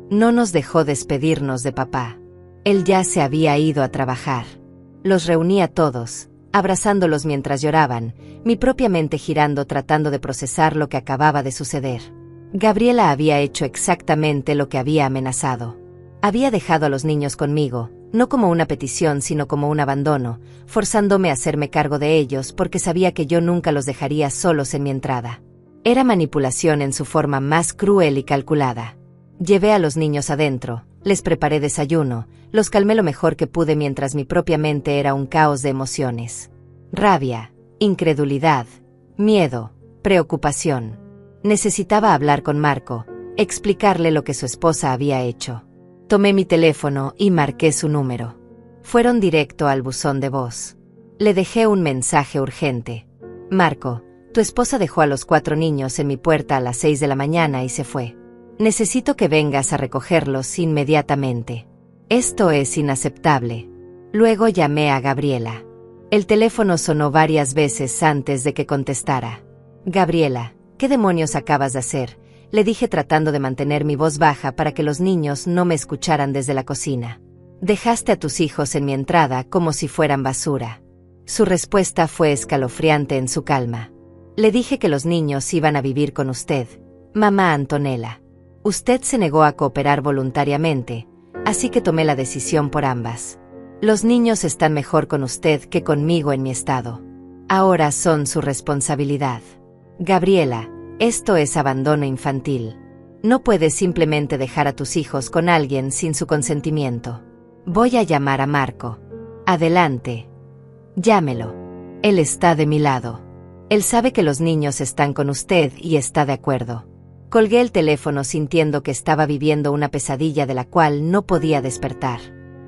No nos dejó despedirnos de papá. Él ya se había ido a trabajar. Los reuní a todos, abrazándolos mientras lloraban, mi propia mente girando tratando de procesar lo que acababa de suceder. Gabriela había hecho exactamente lo que había amenazado. Había dejado a los niños conmigo, no como una petición sino como un abandono, forzándome a hacerme cargo de ellos porque sabía que yo nunca los dejaría solos en mi entrada. Era manipulación en su forma más cruel y calculada. Llevé a los niños adentro, les preparé desayuno, los calmé lo mejor que pude mientras mi propia mente era un caos de emociones. Rabia, incredulidad, miedo, preocupación. Necesitaba hablar con Marco, explicarle lo que su esposa había hecho. Tomé mi teléfono y marqué su número. Fueron directo al buzón de voz. Le dejé un mensaje urgente. «Marco, tu esposa dejó a los 4 niños en mi puerta a las 6 de la mañana y se fue. Necesito que vengas a recogerlos inmediatamente. Esto es inaceptable». Luego llamé a Gabriela. El teléfono sonó varias veces antes de que contestara. «Gabriela, ¿qué demonios acabas de hacer?», le dije tratando de mantener mi voz baja para que los niños no me escucharan desde la cocina. «Dejaste a tus hijos en mi entrada como si fueran basura». Su respuesta fue escalofriante en su calma. «Le dije que los niños iban a vivir con usted, mamá Antonella. Usted se negó a cooperar voluntariamente, así que tomé la decisión por ambas. Los niños están mejor con usted que conmigo en mi estado. Ahora son su responsabilidad. Gabriela, esto es abandono infantil. No puedes simplemente dejar a tus hijos con alguien sin su consentimiento. Voy a llamar a Marco. Adelante. Llámelo. Él está de mi lado. Él sabe que los niños están con usted y está de acuerdo». Colgué el teléfono sintiendo que estaba viviendo una pesadilla de la cual no podía despertar.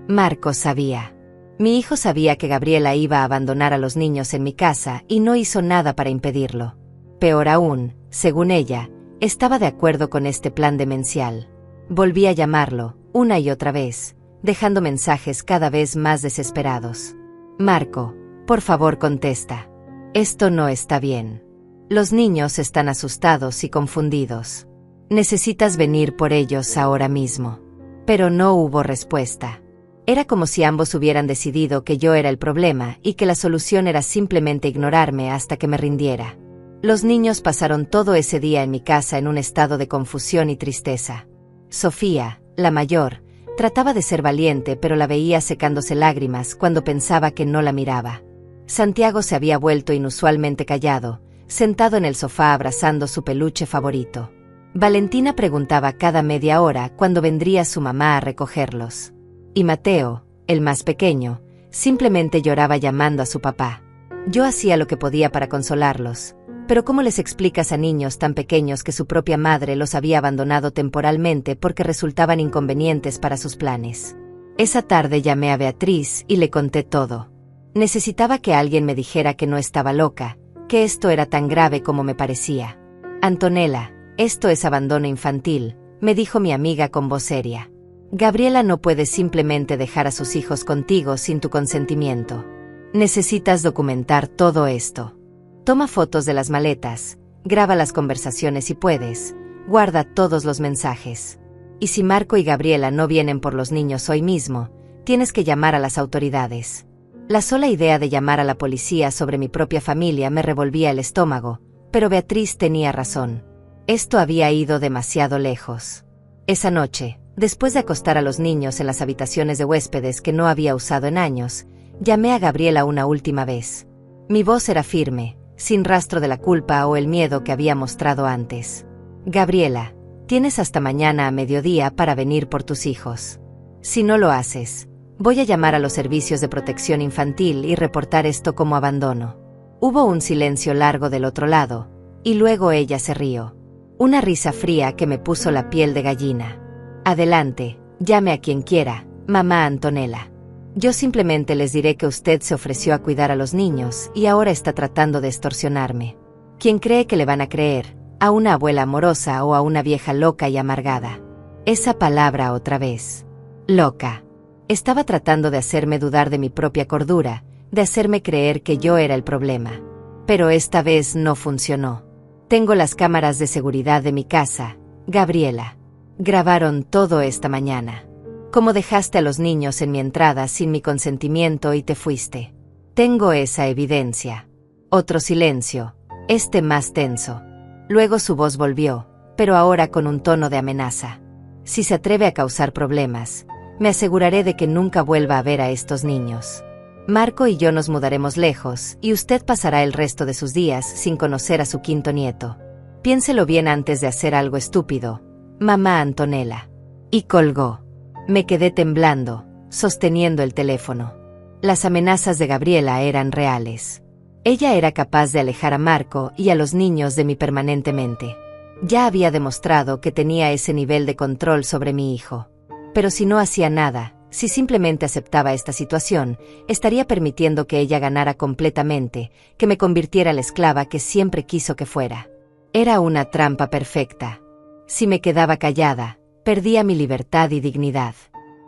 Marco sabía. Mi hijo sabía que Gabriela iba a abandonar a los niños en mi casa y no hizo nada para impedirlo. Peor aún, según ella, estaba de acuerdo con este plan demencial. Volví a llamarlo, una y otra vez, dejando mensajes cada vez más desesperados. «Marco, por favor contesta. Esto no está bien. Los niños están asustados y confundidos. Necesitas venir por ellos ahora mismo». Pero no hubo respuesta. Era como si ambos hubieran decidido que yo era el problema y que la solución era simplemente ignorarme hasta que me rindiera. Los niños pasaron todo ese día en mi casa en un estado de confusión y tristeza. Sofía, la mayor, trataba de ser valiente pero la veía secándose lágrimas cuando pensaba que no la miraba. Santiago se había vuelto inusualmente callado, sentado en el sofá abrazando su peluche favorito. Valentina preguntaba cada media hora cuándo vendría su mamá a recogerlos. Y Mateo, el más pequeño, simplemente lloraba llamando a su papá. Yo hacía lo que podía para consolarlos, pero ¿cómo les explicas a niños tan pequeños que su propia madre los había abandonado temporalmente porque resultaban inconvenientes para sus planes? Esa tarde llamé a Beatriz y le conté todo. Necesitaba que alguien me dijera que no estaba loca, que esto era tan grave como me parecía. «Antonella, esto es abandono infantil», me dijo mi amiga con voz seria. «Gabriela no puede simplemente dejar a sus hijos contigo sin tu consentimiento. Necesitas documentar todo esto. Toma fotos de las maletas, graba las conversaciones si puedes, guarda todos los mensajes. Y si Marco y Gabriela no vienen por los niños hoy mismo, tienes que llamar a las autoridades». La sola idea de llamar a la policía sobre mi propia familia me revolvía el estómago, pero Beatriz tenía razón. Esto había ido demasiado lejos. Esa noche, después de acostar a los niños en las habitaciones de huéspedes que no había usado en años, llamé a Gabriela una última vez. Mi voz era firme, sin rastro de la culpa o el miedo que había mostrado antes. Gabriela, tienes hasta mañana a mediodía para venir por tus hijos. Si no lo haces, voy a llamar a los servicios de protección infantil y reportar esto como abandono. Hubo un silencio largo del otro lado, y luego ella se rió. Una risa fría que me puso la piel de gallina. Adelante, llame a quien quiera, mamá Antonella. Yo simplemente les diré que usted se ofreció a cuidar a los niños y ahora está tratando de extorsionarme. ¿Quién cree que le van a creer? ¿A una abuela amorosa o a una vieja loca y amargada? Esa palabra otra vez. Loca. Estaba tratando de hacerme dudar de mi propia cordura, de hacerme creer que yo era el problema. Pero esta vez no funcionó. Tengo las cámaras de seguridad de mi casa, Gabriela. Grabaron todo esta mañana. Cómo dejaste a los niños en mi entrada sin mi consentimiento y te fuiste. Tengo esa evidencia. Otro silencio, este más tenso. Luego su voz volvió, pero ahora con un tono de amenaza. Si se atreve a causar problemas, me aseguraré de que nunca vuelva a ver a estos niños. Marco y yo nos mudaremos lejos, y usted pasará el resto de sus días sin conocer a su quinto nieto. Piénselo bien antes de hacer algo estúpido, mamá Antonella. Y colgó. Me quedé temblando, sosteniendo el teléfono. Las amenazas de Gabriela eran reales. Ella era capaz de alejar a Marco y a los niños de mí permanentemente. Ya había demostrado que tenía ese nivel de control sobre mi hijo. Pero si no hacía nada, si simplemente aceptaba esta situación, estaría permitiendo que ella ganara completamente, que me convirtiera en la esclava que siempre quiso que fuera. Era una trampa perfecta. Si me quedaba callada, perdía mi libertad y dignidad.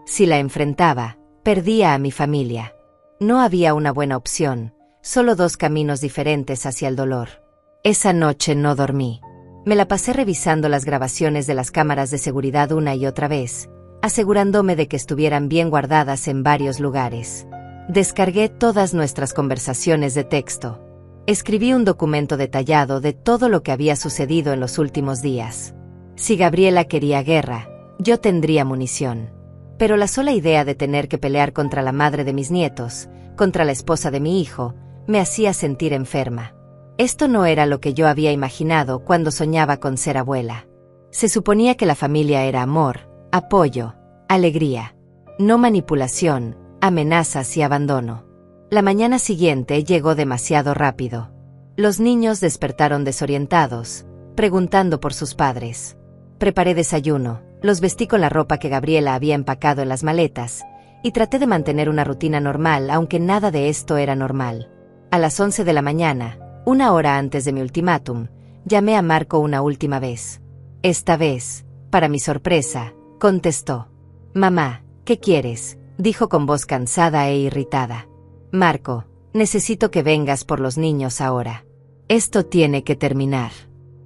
Si la enfrentaba, perdía a mi familia. No había una buena opción, solo dos caminos diferentes hacia el dolor. Esa noche no dormí. Me la pasé revisando las grabaciones de las cámaras de seguridad una y otra vez, asegurándome de que estuvieran bien guardadas en varios lugares. Descargué todas nuestras conversaciones de texto. Escribí un documento detallado de todo lo que había sucedido en los últimos días. Si Gabriela quería guerra, yo tendría munición. Pero la sola idea de tener que pelear contra la madre de mis nietos, contra la esposa de mi hijo, me hacía sentir enferma. Esto no era lo que yo había imaginado cuando soñaba con ser abuela. Se suponía que la familia era amor, apoyo, alegría. No manipulación, amenazas y abandono. La mañana siguiente llegó demasiado rápido. Los niños despertaron desorientados, preguntando por sus padres. Preparé desayuno, los vestí con la ropa que Gabriela había empacado en las maletas, y traté de mantener una rutina normal, aunque nada de esto era normal. A las 11 de la mañana, una hora antes de mi ultimátum, llamé a Marco una última vez. Esta vez, para mi sorpresa, contestó. «Mamá, ¿qué quieres?», dijo con voz cansada e irritada. «Marco, necesito que vengas por los niños ahora. Esto tiene que terminar.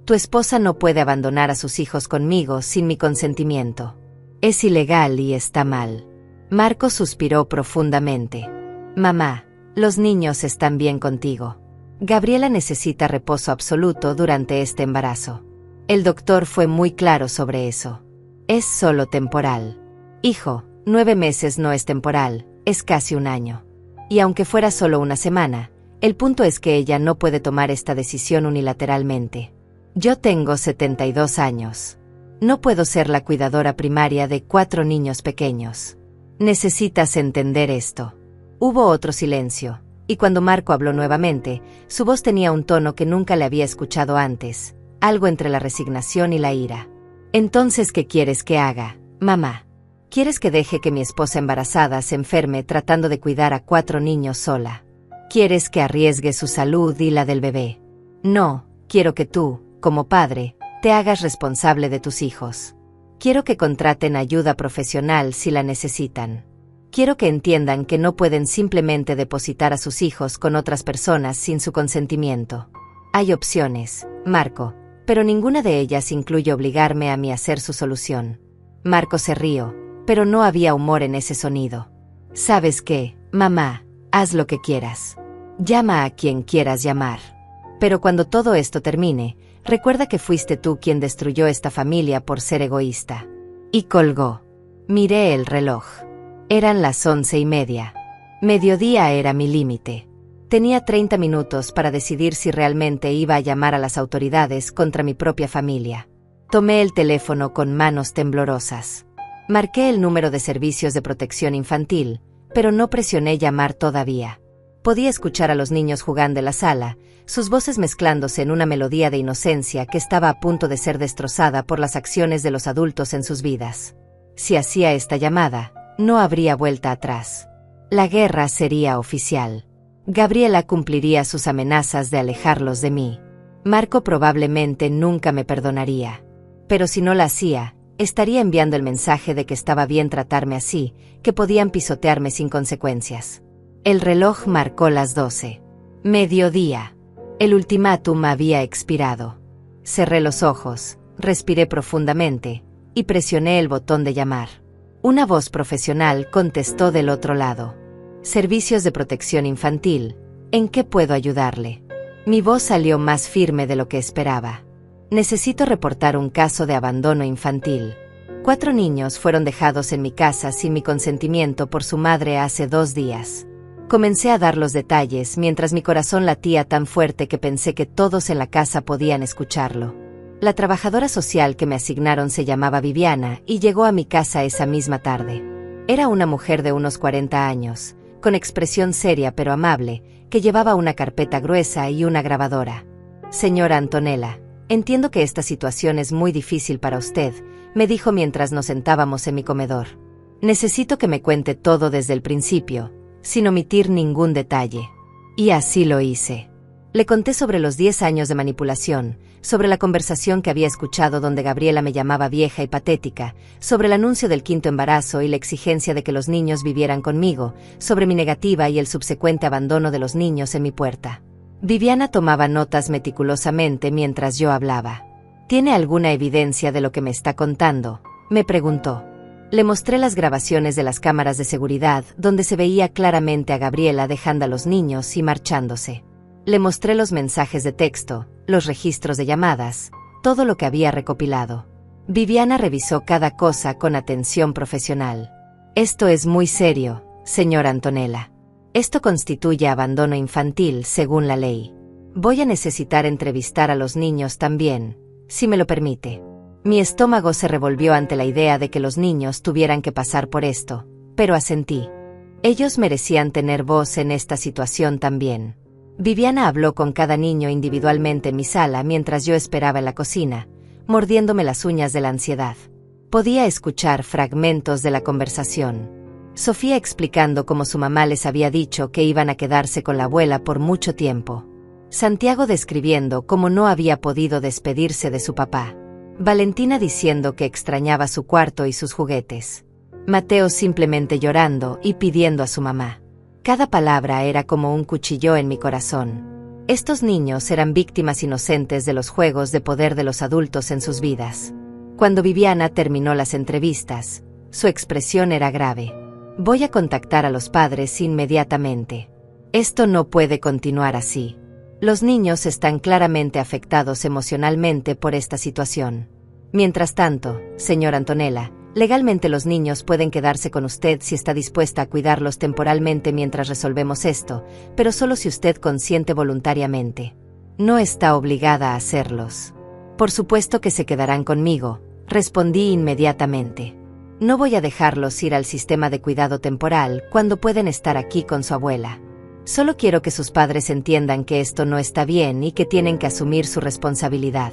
Tu esposa no puede abandonar a sus hijos conmigo sin mi consentimiento. Es ilegal y está mal». Marco suspiró profundamente. «Mamá, los niños están bien contigo. Gabriela necesita reposo absoluto durante este embarazo. El doctor fue muy claro sobre eso. Es solo temporal. Hijo, 9 meses no es temporal, es casi un año. Y aunque fuera solo una semana, el punto es que ella no puede tomar esta decisión unilateralmente. Yo tengo 72 años. No puedo ser la cuidadora primaria de 4 niños pequeños. Necesitas entender esto». Hubo otro silencio, y cuando Marco habló nuevamente, su voz tenía un tono que nunca le había escuchado antes, algo entre la resignación y la ira. «Entonces, ¿qué quieres que haga, mamá? ¿Quieres que deje que mi esposa embarazada se enferme tratando de cuidar a 4 niños sola? ¿Quieres que arriesgue su salud y la del bebé? No, quiero que tú, como padre, te hagas responsable de tus hijos. Quiero que contraten ayuda profesional si la necesitan. Quiero que entiendan que no pueden simplemente depositar a sus hijos con otras personas sin su consentimiento. Hay opciones, Marco, pero ninguna de ellas incluye obligarme a mí a ser su solución». Marco se rió, pero no había humor en ese sonido. «¿Sabes qué, mamá? Haz lo que quieras. Llama a quien quieras llamar. Pero cuando todo esto termine, Recuerda que fuiste tú quien destruyó esta familia por ser egoísta. Y colgó. Miré el reloj. Eran las 11:30. Mediodía era mi límite. Tenía 30 minutos para decidir si realmente iba a llamar a las autoridades contra mi propia familia. Tomé el teléfono con manos temblorosas. Marqué el número de servicios de protección infantil, pero no presioné llamar todavía. Podía escuchar a los niños jugando en la sala, sus voces mezclándose en una melodía de inocencia que estaba a punto de ser destrozada por las acciones de los adultos en sus vidas. Si hacía esta llamada, no habría vuelta atrás. La guerra sería oficial. Gabriela cumpliría sus amenazas de alejarlos de mí. Marco probablemente nunca me perdonaría. Pero si no la hacía, estaría enviando el mensaje de que estaba bien tratarme así, que podían pisotearme sin consecuencias. El reloj marcó las 12. Mediodía. El ultimátum había expirado. Cerré los ojos, respiré profundamente, y presioné el botón de llamar. Una voz profesional contestó del otro lado. Servicios de protección infantil, ¿en qué puedo ayudarle? Mi voz salió más firme de lo que esperaba. Necesito reportar un caso de abandono infantil. 4 niños fueron dejados en mi casa sin mi consentimiento por su madre hace 2 días. Comencé a dar los detalles mientras mi corazón latía tan fuerte que pensé que todos en la casa podían escucharlo. La trabajadora social que me asignaron se llamaba Viviana y llegó a mi casa esa misma tarde. Era una mujer de unos 40 años, con expresión seria pero amable, que llevaba una carpeta gruesa y una grabadora. Señora Antonella, entiendo que esta situación es muy difícil para usted, me dijo mientras nos sentábamos en mi comedor. Necesito que me cuente todo desde el principio, sin omitir ningún detalle. Y así lo hice. Le conté sobre los 10 años de manipulación, sobre la conversación que había escuchado donde Gabriela me llamaba vieja y patética, sobre el anuncio del 5º embarazo y la exigencia de que los niños vivieran conmigo, sobre mi negativa y el subsecuente abandono de los niños en mi puerta. Viviana tomaba notas meticulosamente mientras yo hablaba. ¿Tiene alguna evidencia de lo que me está contando?, me preguntó. Le mostré las grabaciones de las cámaras de seguridad donde se veía claramente a Gabriela dejando a los niños y marchándose. Le mostré los mensajes de texto, los registros de llamadas, todo lo que había recopilado. Viviana revisó cada cosa con atención profesional. Esto es muy serio, señora Antonella. Esto constituye abandono infantil según la ley. Voy a necesitar entrevistar a los niños también, si me lo permite. Mi estómago se revolvió ante la idea de que los niños tuvieran que pasar por esto, pero asentí. Ellos merecían tener voz en esta situación también. Viviana habló con cada niño individualmente en mi sala mientras yo esperaba en la cocina, mordiéndome las uñas de la ansiedad. Podía escuchar fragmentos de la conversación. Sofía explicando cómo su mamá les había dicho que iban a quedarse con la abuela por mucho tiempo. Santiago describiendo cómo no había podido despedirse de su papá. Valentina diciendo que extrañaba su cuarto y sus juguetes. Mateo simplemente llorando y pidiendo a su mamá. Cada palabra era como un cuchillo en mi corazón. Estos niños eran víctimas inocentes de los juegos de poder de los adultos en sus vidas. Cuando Viviana terminó las entrevistas, su expresión era grave. Voy a contactar a los padres inmediatamente. Esto no puede continuar así. Los niños están claramente afectados emocionalmente por esta situación. Mientras tanto, señora Antonella, legalmente los niños pueden quedarse con usted si está dispuesta a cuidarlos temporalmente mientras resolvemos esto, pero solo si usted consiente voluntariamente. No está obligada a hacerlos. Por supuesto que se quedarán conmigo, respondí inmediatamente. No voy a dejarlos ir al sistema de cuidado temporal cuando pueden estar aquí con su abuela. Solo quiero que sus padres entiendan que esto no está bien y que tienen que asumir su responsabilidad.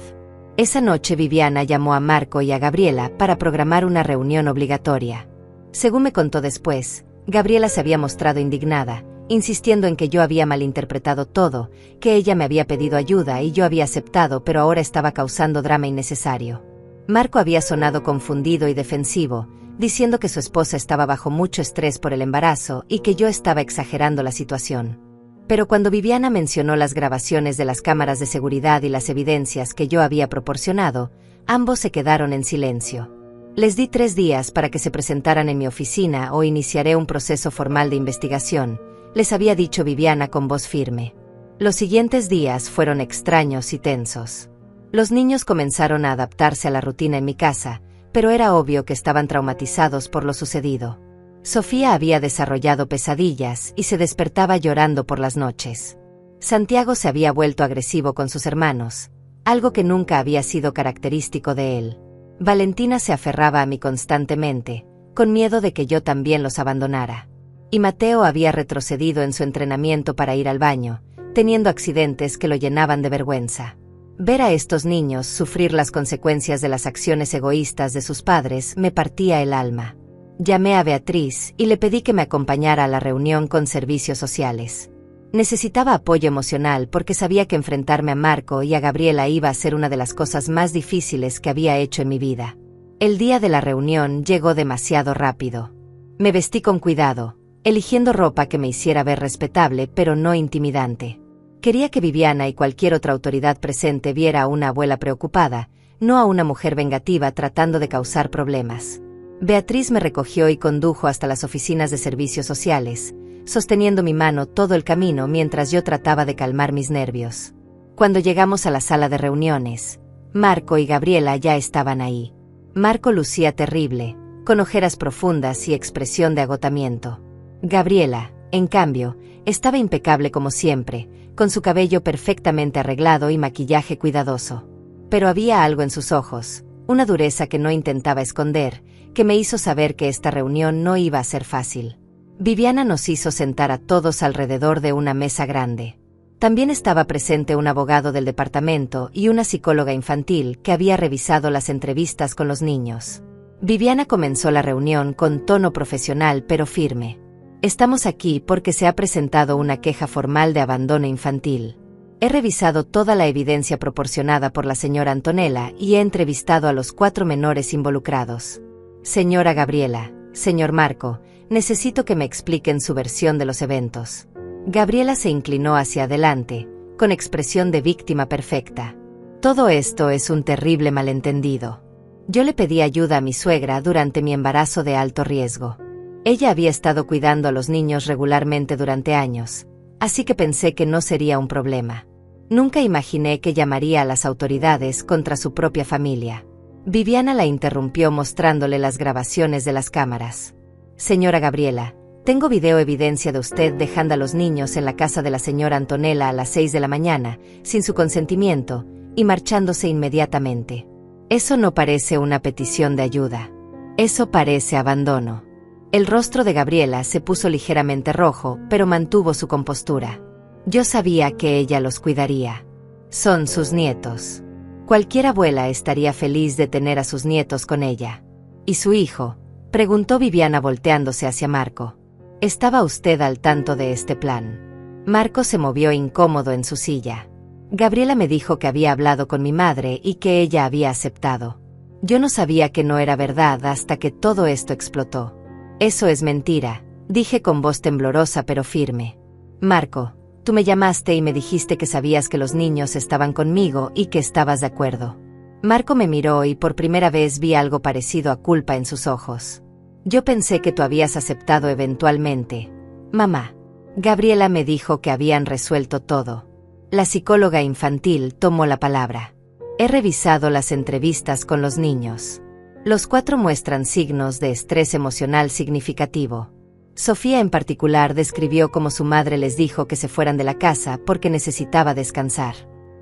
Esa noche Viviana llamó a Marco y a Gabriela para programar una reunión obligatoria. Según me contó después, Gabriela se había mostrado indignada, insistiendo en que yo había malinterpretado todo, que ella me había pedido ayuda y yo había aceptado, pero ahora estaba causando drama innecesario. Marco había sonado confundido y defensivo, diciendo que su esposa estaba bajo mucho estrés por el embarazo y que yo estaba exagerando la situación. Pero cuando Viviana mencionó las grabaciones de las cámaras de seguridad y las evidencias que yo había proporcionado, ambos se quedaron en silencio. Les di 3 días para que se presentaran en mi oficina o iniciaré un proceso formal de investigación, les había dicho Viviana con voz firme. Los siguientes días fueron extraños y tensos. Los niños comenzaron a adaptarse a la rutina en mi casa, pero era obvio que estaban traumatizados por lo sucedido. Sofía había desarrollado pesadillas y se despertaba llorando por las noches. Santiago se había vuelto agresivo con sus hermanos, algo que nunca había sido característico de él. Valentina se aferraba a mí constantemente, con miedo de que yo también los abandonara. Y Mateo había retrocedido en su entrenamiento para ir al baño, teniendo accidentes que lo llenaban de vergüenza. Ver a estos niños sufrir las consecuencias de las acciones egoístas de sus padres me partía el alma. Llamé a Beatriz y le pedí que me acompañara a la reunión con servicios sociales. Necesitaba apoyo emocional porque sabía que enfrentarme a Marco y a Gabriela iba a ser una de las cosas más difíciles que había hecho en mi vida. El día de la reunión llegó demasiado rápido. Me vestí con cuidado, eligiendo ropa que me hiciera ver respetable pero no intimidante. Quería que Viviana y cualquier otra autoridad presente viera a una abuela preocupada, no a una mujer vengativa tratando de causar problemas. Beatriz me recogió y condujo hasta las oficinas de servicios sociales, sosteniendo mi mano todo el camino mientras yo trataba de calmar mis nervios. Cuando llegamos a la sala de reuniones, Marco y Gabriela ya estaban ahí. Marco lucía terrible, con ojeras profundas y expresión de agotamiento. Gabriela, en cambio, estaba impecable como siempre, con su cabello perfectamente arreglado y maquillaje cuidadoso. Pero había algo en sus ojos, una dureza que no intentaba esconder, que me hizo saber que esta reunión no iba a ser fácil. Viviana nos hizo sentar a todos alrededor de una mesa grande. También estaba presente un abogado del departamento y una psicóloga infantil que había revisado las entrevistas con los niños. Viviana comenzó la reunión con tono profesional pero firme. Estamos aquí porque se ha presentado una queja formal de abandono infantil. He revisado toda la evidencia proporcionada por la señora Antonella y he entrevistado a los 4 menores involucrados. Señora Gabriela, señor Marco, necesito que me expliquen su versión de los eventos. Gabriela se inclinó hacia adelante, con expresión de víctima perfecta. Todo esto es un terrible malentendido. Yo le pedí ayuda a mi suegra durante mi embarazo de alto riesgo. Ella había estado cuidando a los niños regularmente durante años, así que pensé que no sería un problema. Nunca imaginé que llamaría a las autoridades contra su propia familia. Viviana la interrumpió mostrándole las grabaciones de las cámaras. Señora Gabriela, tengo video evidencia de usted dejando a los niños en la casa de la señora Antonella a las 6 de la mañana, sin su consentimiento, y marchándose inmediatamente. Eso no parece una petición de ayuda. Eso parece abandono. El rostro de Gabriela se puso ligeramente rojo, pero mantuvo su compostura. Yo sabía que ella los cuidaría. Son sus nietos. Cualquier abuela estaría feliz de tener a sus nietos con ella. ¿Y su hijo?, preguntó Viviana volteándose hacia Marco. ¿Estaba usted al tanto de este plan? Marco se movió incómodo en su silla. Gabriela me dijo que había hablado con mi madre y que ella había aceptado. Yo no sabía que no era verdad hasta que todo esto explotó. Eso es mentira, dije con voz temblorosa pero firme. Marco, tú me llamaste y me dijiste que sabías que los niños estaban conmigo y que estabas de acuerdo. Marco me miró y por primera vez vi algo parecido a culpa en sus ojos. Yo pensé que tú habías aceptado eventualmente. Mamá. Gabriela me dijo que habían resuelto todo. La psicóloga infantil tomó la palabra. He revisado las entrevistas con los niños. Los 4 muestran signos de estrés emocional significativo. Sofía en particular describió cómo su madre les dijo que se fueran de la casa porque necesitaba descansar.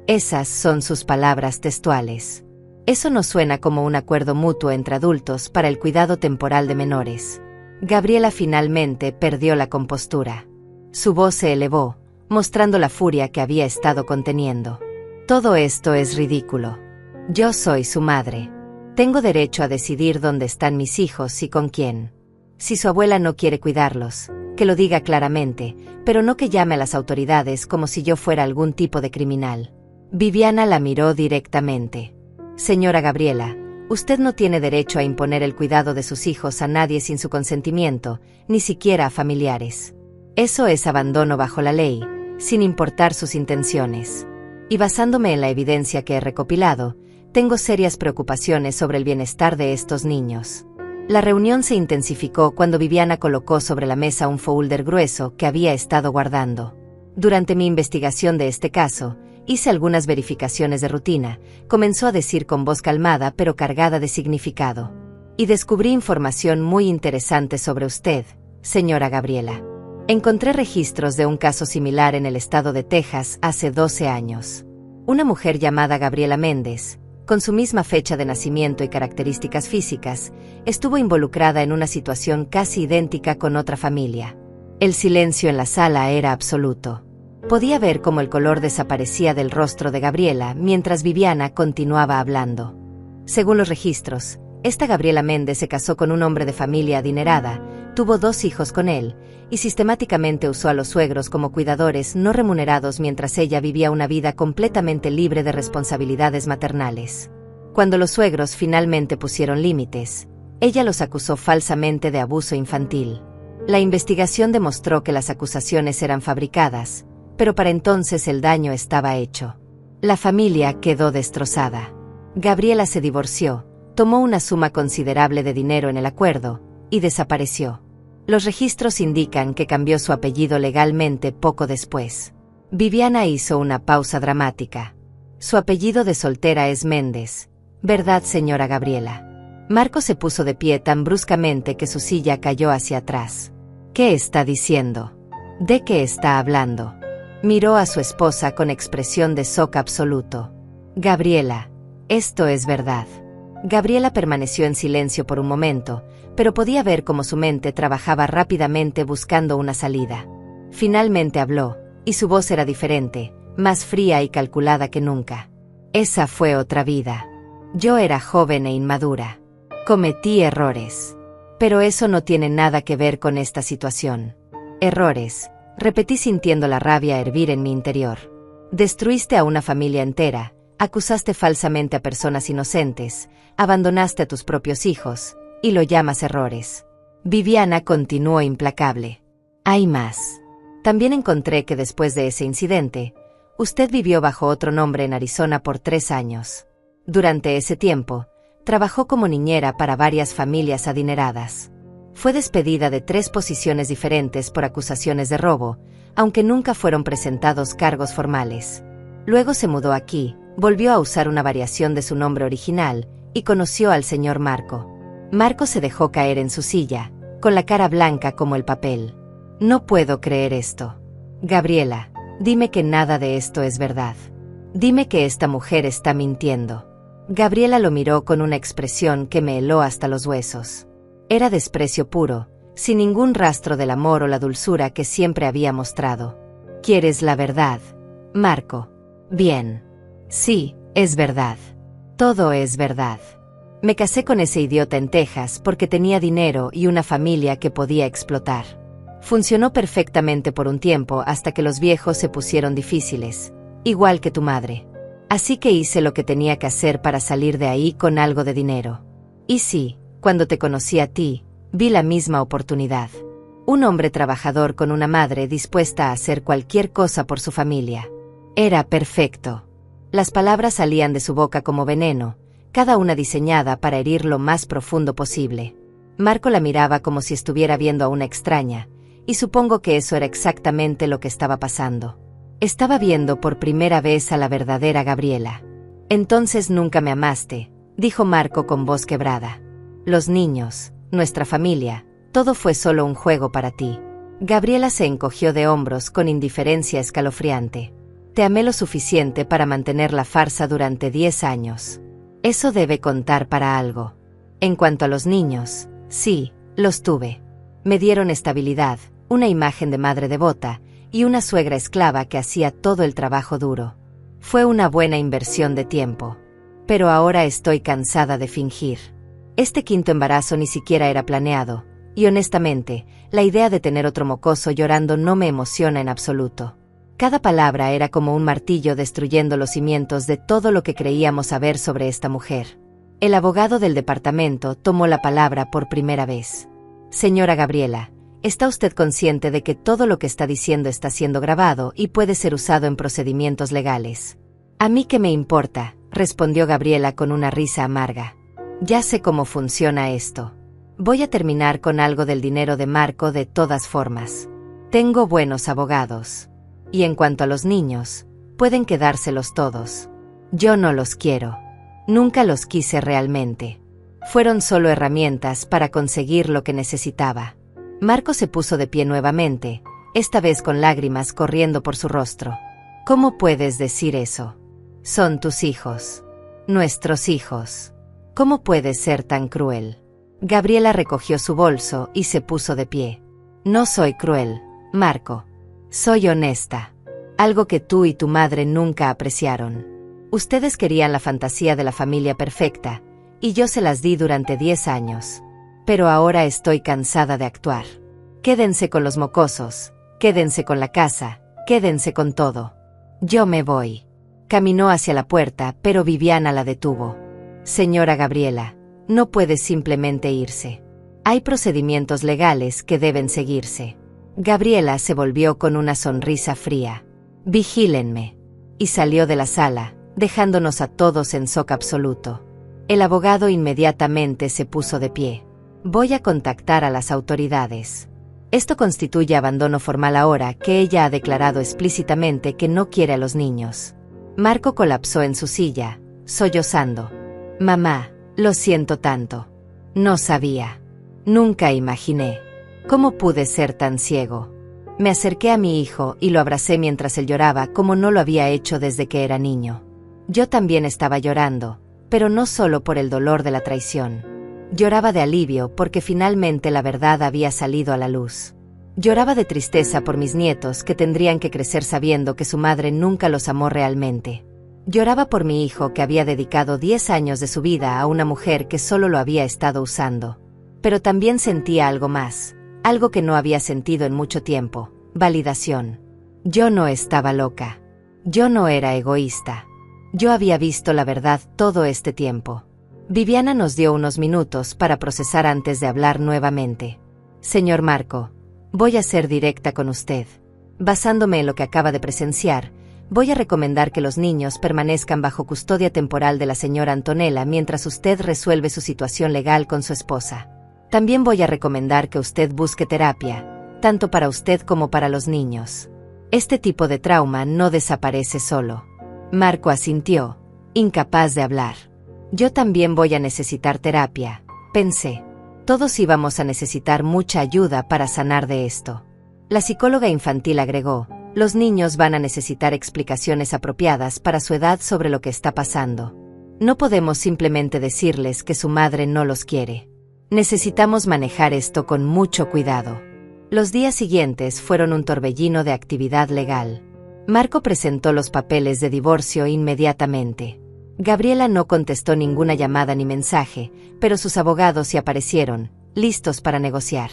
Esas son sus palabras textuales. Eso no suena como un acuerdo mutuo entre adultos para el cuidado temporal de menores. Gabriela finalmente perdió la compostura. Su voz se elevó, mostrando la furia que había estado conteniendo. Todo esto es ridículo. Yo soy su madre. Tengo derecho a decidir dónde están mis hijos y con quién. Si su abuela no quiere cuidarlos, que lo diga claramente, pero no que llame a las autoridades como si yo fuera algún tipo de criminal. Viviana la miró directamente. Señora Gabriela, usted no tiene derecho a imponer el cuidado de sus hijos a nadie sin su consentimiento, ni siquiera a familiares. Eso es abandono bajo la ley, sin importar sus intenciones. Y basándome en la evidencia que he recopilado, tengo serias preocupaciones sobre el bienestar de estos niños. La reunión se intensificó cuando Viviana colocó sobre la mesa un folder grueso que había estado guardando. Durante mi investigación de este caso, hice algunas verificaciones de rutina, comenzó a decir con voz calmada pero cargada de significado. Y descubrí información muy interesante sobre usted, señora Gabriela. Encontré registros de un caso similar en el estado de Texas hace 12 años. Una mujer llamada Gabriela Méndez, con su misma fecha de nacimiento y características físicas, estuvo involucrada en una situación casi idéntica con otra familia. El silencio en la sala era absoluto. Podía ver cómo el color desaparecía del rostro de Gabriela mientras Viviana continuaba hablando. Según los registros, esta Gabriela Méndez se casó con un hombre de familia adinerada, tuvo 2 hijos con él, y sistemáticamente usó a los suegros como cuidadores no remunerados mientras ella vivía una vida completamente libre de responsabilidades maternales. Cuando los suegros finalmente pusieron límites, ella los acusó falsamente de abuso infantil. La investigación demostró que las acusaciones eran fabricadas, pero para entonces el daño estaba hecho. La familia quedó destrozada. Gabriela se divorció, tomó una suma considerable de dinero en el acuerdo, y desapareció. Los registros indican que cambió su apellido legalmente poco después. Viviana hizo una pausa dramática. Su apellido de soltera es Méndez, ¿verdad, señora Gabriela? Marco se puso de pie tan bruscamente que su silla cayó hacia atrás. ¿Qué está diciendo? ¿De qué está hablando? Miró a su esposa con expresión de shock absoluto. Gabriela, esto es verdad. Gabriela permaneció en silencio por un momento, pero podía ver cómo su mente trabajaba rápidamente buscando una salida. Finalmente habló, y su voz era diferente, más fría y calculada que nunca. Esa fue otra vida. Yo era joven e inmadura. Cometí errores. Pero eso no tiene nada que ver con esta situación. Errores, repetí sintiendo la rabia hervir en mi interior. Destruiste a una familia entera, acusaste falsamente a personas inocentes, abandonaste a tus propios hijos, y lo llamas errores. Viviana continuó implacable. Hay más. También encontré que después de ese incidente, usted vivió bajo otro nombre en Arizona por 3 años. Durante ese tiempo, trabajó como niñera para varias familias adineradas. Fue despedida de 3 posiciones diferentes por acusaciones de robo, aunque nunca fueron presentados cargos formales. Luego se mudó aquí, volvió a usar una variación de su nombre original, y conoció al señor Marco. Marco se dejó caer en su silla, con la cara blanca como el papel. No puedo creer esto. Gabriela, dime que nada de esto es verdad. Dime que esta mujer está mintiendo. Gabriela lo miró con una expresión que me heló hasta los huesos. Era desprecio puro, sin ningún rastro del amor o la dulzura que siempre había mostrado. ¿Quieres la verdad, Marco? Bien. Sí, es verdad. Todo es verdad. Me casé con ese idiota en Texas porque tenía dinero y una familia que podía explotar. Funcionó perfectamente por un tiempo hasta que los viejos se pusieron difíciles, igual que tu madre. Así que hice lo que tenía que hacer para salir de ahí con algo de dinero. Y sí, cuando te conocí a ti, vi la misma oportunidad. Un hombre trabajador con una madre dispuesta a hacer cualquier cosa por su familia. Era perfecto. Las palabras salían de su boca como veneno, cada una diseñada para herir lo más profundo posible. Marco la miraba como si estuviera viendo a una extraña, y supongo que eso era exactamente lo que estaba pasando. Estaba viendo por primera vez a la verdadera Gabriela. Entonces nunca me amaste, dijo Marco con voz quebrada. Los niños, nuestra familia, todo fue solo un juego para ti. Gabriela se encogió de hombros con indiferencia escalofriante. Te amé lo suficiente para mantener la farsa durante 10 años. Eso debe contar para algo. En cuanto a los niños, sí, los tuve. Me dieron estabilidad, una imagen de madre devota, y una suegra esclava que hacía todo el trabajo duro. Fue una buena inversión de tiempo. Pero ahora estoy cansada de fingir. Este 5.º embarazo ni siquiera era planeado, y honestamente, la idea de tener otro mocoso llorando no me emociona en absoluto. Cada palabra era como un martillo destruyendo los cimientos de todo lo que creíamos saber sobre esta mujer. El abogado del departamento tomó la palabra por primera vez. Señora Gabriela, ¿está usted consciente de que todo lo que está diciendo está siendo grabado y puede ser usado en procedimientos legales? A mí qué me importa, respondió Gabriela con una risa amarga. Ya sé cómo funciona esto. Voy a terminar con algo del dinero de Marco de todas formas. Tengo buenos abogados. Y en cuanto a los niños, Pueden quedárselos todos. Yo no los quiero. Nunca los quise realmente. Fueron solo herramientas para conseguir lo que necesitaba. Marco se puso de pie nuevamente, esta vez con lágrimas corriendo por su rostro. ¿Cómo puedes decir eso? Son tus hijos. Nuestros hijos. ¿Cómo puedes ser tan cruel? Gabriela recogió su bolso y se puso de pie. No soy cruel, Marco. Soy honesta. Algo que tú y tu madre nunca apreciaron. Ustedes querían la fantasía de la familia perfecta, y yo se las di durante 10 años. Pero ahora estoy cansada de actuar. Quédense con los mocosos, quédense con la casa, quédense con todo. Yo me voy. Caminó hacia la puerta, pero Viviana la detuvo. Señora Gabriela, no puede simplemente irse. Hay procedimientos legales que deben seguirse. Gabriela se volvió con una sonrisa fría. Vigílenme. Y salió de la sala, dejándonos a todos en shock absoluto. El abogado inmediatamente se puso de pie. Voy a contactar a las autoridades. Esto constituye abandono formal ahora que ella ha declarado explícitamente que no quiere a los niños. Marco colapsó en su silla, sollozando. Mamá, lo siento tanto. No sabía. Nunca imaginé. ¿Cómo pude ser tan ciego? Me acerqué a mi hijo y lo abracé mientras él lloraba como no lo había hecho desde que era niño. Yo también estaba llorando, pero no solo por el dolor de la traición. Lloraba de alivio porque finalmente la verdad había salido a la luz. Lloraba de tristeza por mis nietos que tendrían que crecer sabiendo que su madre nunca los amó realmente. Lloraba por mi hijo que había dedicado 10 años de su vida a una mujer que solo lo había estado usando. Pero también sentía algo más, algo que no había sentido en mucho tiempo: validación. Yo no estaba loca. Yo no era egoísta. Yo había visto la verdad todo este tiempo. Viviana nos dio unos minutos para procesar antes de hablar nuevamente. Señor Marco, voy a ser directa con usted. Basándome en lo que acaba de presenciar, voy a recomendar que los niños permanezcan bajo custodia temporal de la señora Antonella mientras usted resuelve su situación legal con su esposa. También voy a recomendar que usted busque terapia, tanto para usted como para los niños. Este tipo de trauma no desaparece solo. Marco asintió, incapaz de hablar. Yo también voy a necesitar terapia, pensé. Todos íbamos a necesitar mucha ayuda para sanar de esto. La psicóloga infantil agregó: los niños van a necesitar explicaciones apropiadas para su edad sobre lo que está pasando. No podemos simplemente decirles que su madre no los quiere. Necesitamos manejar esto con mucho cuidado. Los días siguientes fueron un torbellino de actividad legal. Marco presentó los papeles de divorcio inmediatamente. Gabriela no contestó ninguna llamada ni mensaje, pero sus abogados sí aparecieron, listos para negociar.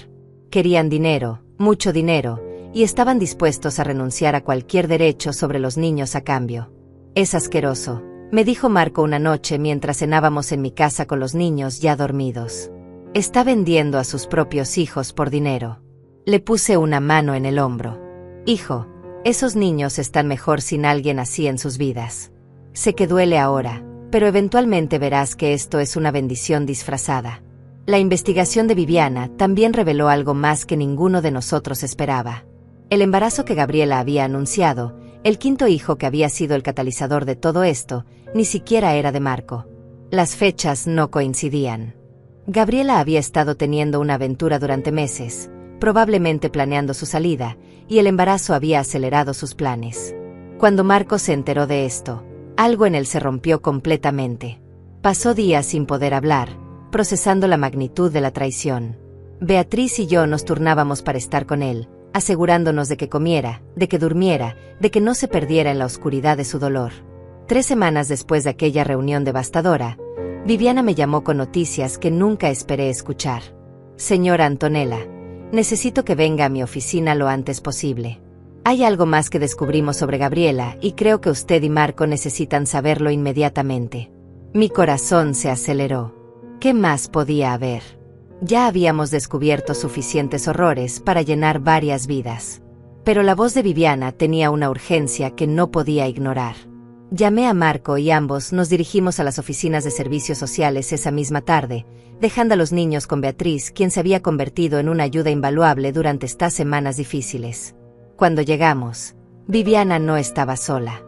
Querían dinero, mucho dinero, y estaban dispuestos a renunciar a cualquier derecho sobre los niños a cambio. Es asqueroso, me dijo Marco una noche mientras cenábamos en mi casa con los niños ya dormidos. Está vendiendo a sus propios hijos por dinero. Le puse una mano en el hombro. Hijo, esos niños están mejor sin alguien así en sus vidas. Sé que duele ahora, pero eventualmente verás que esto es una bendición disfrazada. La investigación de Viviana también reveló algo más que ninguno de nosotros esperaba. El embarazo que Gabriela había anunciado, el quinto hijo que había sido el catalizador de todo esto, ni siquiera era de Marco. Las fechas no coincidían. Gabriela había estado teniendo una aventura durante meses, probablemente planeando su salida, y el embarazo había acelerado sus planes. Cuando Marco se enteró de esto, algo en él se rompió completamente. Pasó días sin poder hablar, procesando la magnitud de la traición. Beatriz y yo nos turnábamos para estar con él, asegurándonos de que comiera, de que durmiera, de que no se perdiera en la oscuridad de su dolor. 3 semanas después de aquella reunión devastadora, Viviana me llamó con noticias que nunca esperé escuchar. Señora Antonella, necesito que venga a mi oficina lo antes posible. Hay algo más que descubrimos sobre Gabriela y creo que usted y Marco necesitan saberlo inmediatamente. Mi corazón se aceleró. ¿Qué más podía haber? Ya habíamos descubierto suficientes horrores para llenar varias vidas. Pero la voz de Viviana tenía una urgencia que no podía ignorar. Llamé a Marco y ambos nos dirigimos a las oficinas de servicios sociales esa misma tarde, dejando a los niños con Beatriz, quien se había convertido en una ayuda invaluable durante estas semanas difíciles. Cuando llegamos, Viviana no estaba sola.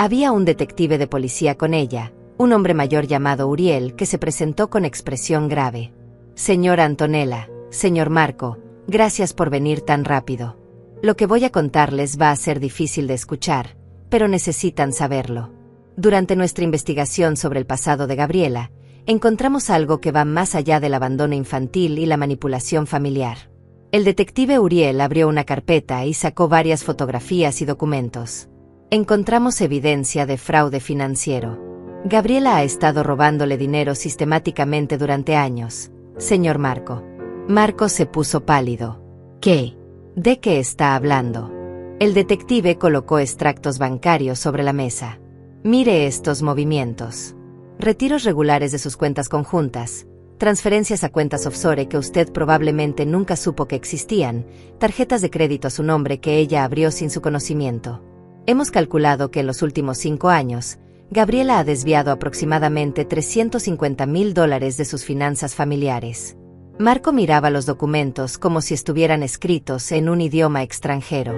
Había un detective de policía con ella, un hombre mayor llamado Uriel, que se presentó con expresión grave. Señora Antonella, señor Marco, gracias por venir tan rápido. Lo que voy a contarles va a ser difícil de escuchar, pero necesitan saberlo. Durante nuestra investigación sobre el pasado de Gabriela, encontramos algo que va más allá del abandono infantil y la manipulación familiar. El detective Uriel abrió una carpeta y sacó varias fotografías y documentos. Encontramos evidencia de fraude financiero. Gabriela ha estado robándole dinero sistemáticamente durante años, señor Marco. Marco se puso pálido. ¿Qué? ¿De qué está hablando? El detective colocó extractos bancarios sobre la mesa. Mire estos movimientos. Retiros regulares de sus cuentas conjuntas, transferencias a cuentas offshore que usted probablemente nunca supo que existían, tarjetas de crédito a su nombre que ella abrió sin su conocimiento. Hemos calculado que en los últimos 5 años, Gabriela ha desviado aproximadamente $350,000 de sus finanzas familiares. Marco miraba los documentos como si estuvieran escritos en un idioma extranjero.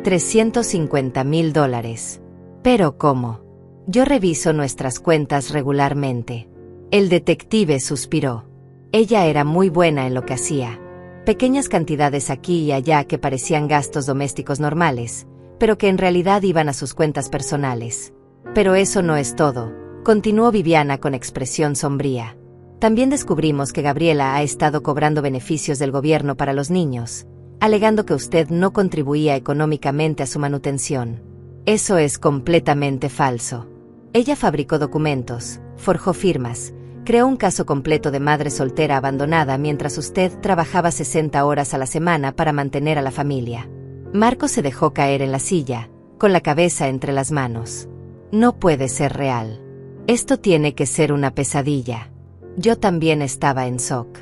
$350,000. ¿Pero cómo? Yo reviso nuestras cuentas regularmente. El detective suspiró. Ella era muy buena en lo que hacía. Pequeñas cantidades aquí y allá que parecían gastos domésticos normales, pero que en realidad iban a sus cuentas personales. Pero eso no es todo, continuó Viviana con expresión sombría. También descubrimos que Gabriela ha estado cobrando beneficios del gobierno para los niños, alegando que usted no contribuía económicamente a su manutención. Eso es completamente falso. Ella fabricó documentos, forjó firmas, creó un caso completo de madre soltera abandonada mientras usted trabajaba 60 horas a la semana para mantener a la familia. Marco se dejó caer en la silla, con la cabeza entre las manos. No puede ser real. Esto tiene que ser una pesadilla. Yo también estaba en shock.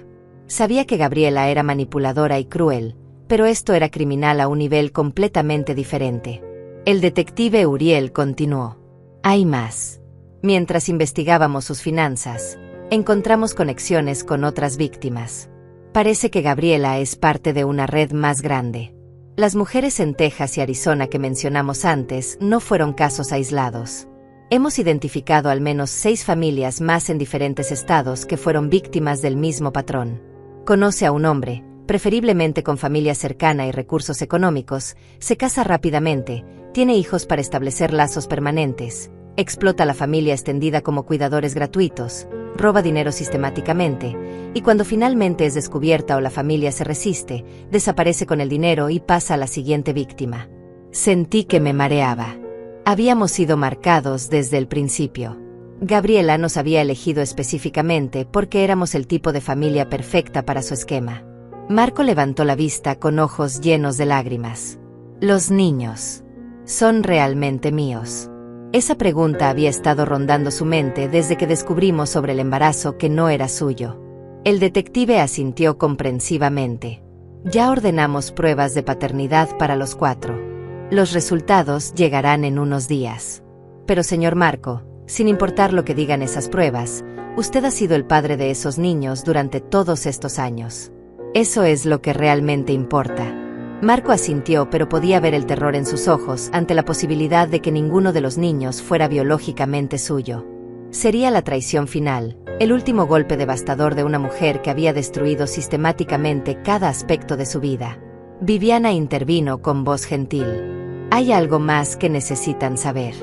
Sabía que Gabriela era manipuladora y cruel, pero esto era criminal a un nivel completamente diferente. El detective Uriel continuó. Hay más. Mientras investigábamos sus finanzas, encontramos conexiones con otras víctimas. Parece que Gabriela es parte de una red más grande. Las mujeres en Texas y Arizona que mencionamos antes no fueron casos aislados. Hemos identificado al menos 6 familias más en diferentes estados que fueron víctimas del mismo patrón. Conoce a un hombre, preferiblemente con familia cercana y recursos económicos, se casa rápidamente, tiene hijos para establecer lazos permanentes, explota a la familia extendida como cuidadores gratuitos, roba dinero sistemáticamente, y cuando finalmente es descubierta o la familia se resiste, desaparece con el dinero y pasa a la siguiente víctima. Sentí que me mareaba. Habíamos sido marcados desde el principio. Gabriela nos había elegido específicamente porque éramos el tipo de familia perfecta para su esquema. Marco levantó la vista con ojos llenos de lágrimas. Los niños. ¿Son realmente míos? Esa pregunta había estado rondando su mente desde que descubrimos sobre el embarazo que no era suyo. El detective asintió comprensivamente. Ya ordenamos pruebas de paternidad para los 4. Los resultados llegarán en unos días. Pero señor Marco, sin importar lo que digan esas pruebas, usted ha sido el padre de esos niños durante todos estos años. Eso es lo que realmente importa. Marco asintió, pero podía ver el terror en sus ojos ante la posibilidad de que ninguno de los niños fuera biológicamente suyo. Sería la traición final, el último golpe devastador de una mujer que había destruido sistemáticamente cada aspecto de su vida. Viviana intervino con voz gentil. Hay algo más que necesitan saber.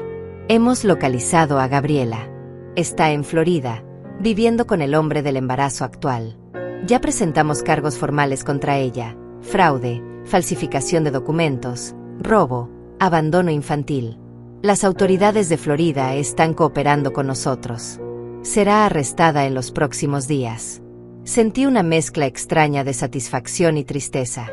Hemos localizado a Gabriela. Está en Florida, viviendo con el hombre del embarazo actual. Ya presentamos cargos formales contra ella: fraude, falsificación de documentos, robo, abandono infantil. Las autoridades de Florida están cooperando con nosotros. Será arrestada en los próximos días. Sentí una mezcla extraña de satisfacción y tristeza.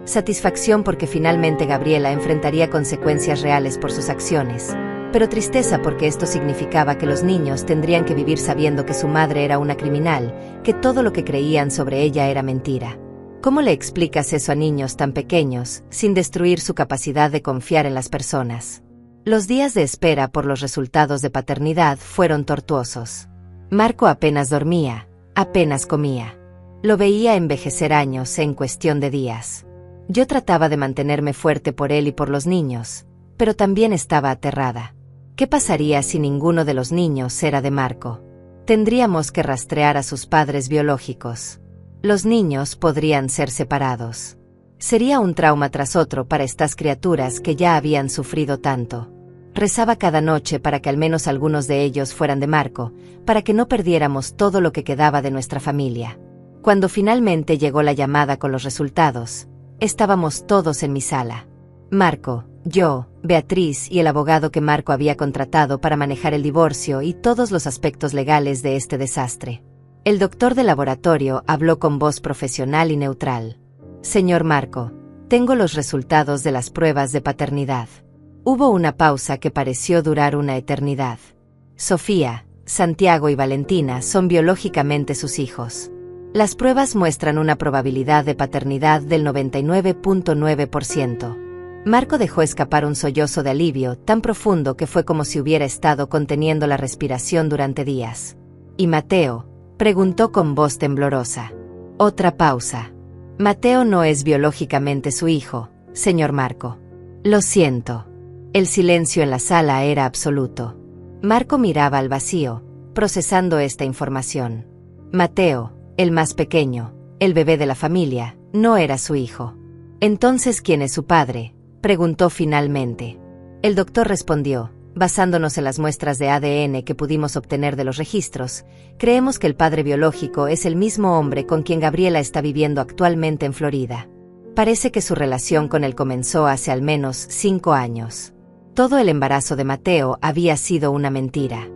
Satisfacción porque finalmente Gabriela enfrentaría consecuencias reales por sus acciones, pero tristeza porque esto significaba que los niños tendrían que vivir sabiendo que su madre era una criminal, que todo lo que creían sobre ella era mentira. ¿Cómo le explicas eso a niños tan pequeños, sin destruir su capacidad de confiar en las personas? Los días de espera por los resultados de paternidad fueron tortuosos. Marco apenas dormía, apenas comía. Lo veía envejecer años en cuestión de días. Yo trataba de mantenerme fuerte por él y por los niños, pero también estaba aterrada. ¿Qué pasaría si ninguno de los niños era de Marco? Tendríamos que rastrear a sus padres biológicos. Los niños podrían ser separados. Sería un trauma tras otro para estas criaturas que ya habían sufrido tanto. Rezaba cada noche para que al menos algunos de ellos fueran de Marco, para que no perdiéramos todo lo que quedaba de nuestra familia. Cuando finalmente llegó la llamada con los resultados, estábamos todos en mi sala. Marco, yo, Beatriz y el abogado que Marco había contratado para manejar el divorcio y todos los aspectos legales de este desastre. El doctor del laboratorio habló con voz profesional y neutral. Señor Marco, tengo los resultados de las pruebas de paternidad. Hubo una pausa que pareció durar una eternidad. Sofía, Santiago y Valentina son biológicamente sus hijos. Las pruebas muestran una probabilidad de paternidad del 99.9%. Marco dejó escapar un sollozo de alivio tan profundo que fue como si hubiera estado conteniendo la respiración durante días. ¿Y Mateo?, preguntó con voz temblorosa. Otra pausa. Mateo no es biológicamente su hijo, señor Marco. Lo siento. El silencio en la sala era absoluto. Marco miraba al vacío, procesando esta información. Mateo, el más pequeño, el bebé de la familia, no era su hijo. Entonces, ¿quién es su padre?, preguntó finalmente. El doctor respondió, basándonos en las muestras de ADN que pudimos obtener de los registros, creemos que el padre biológico es el mismo hombre con quien Gabriela está viviendo actualmente en Florida. Parece que su relación con él comenzó hace al menos 5 años. Todo el embarazo de Mateo había sido una mentira.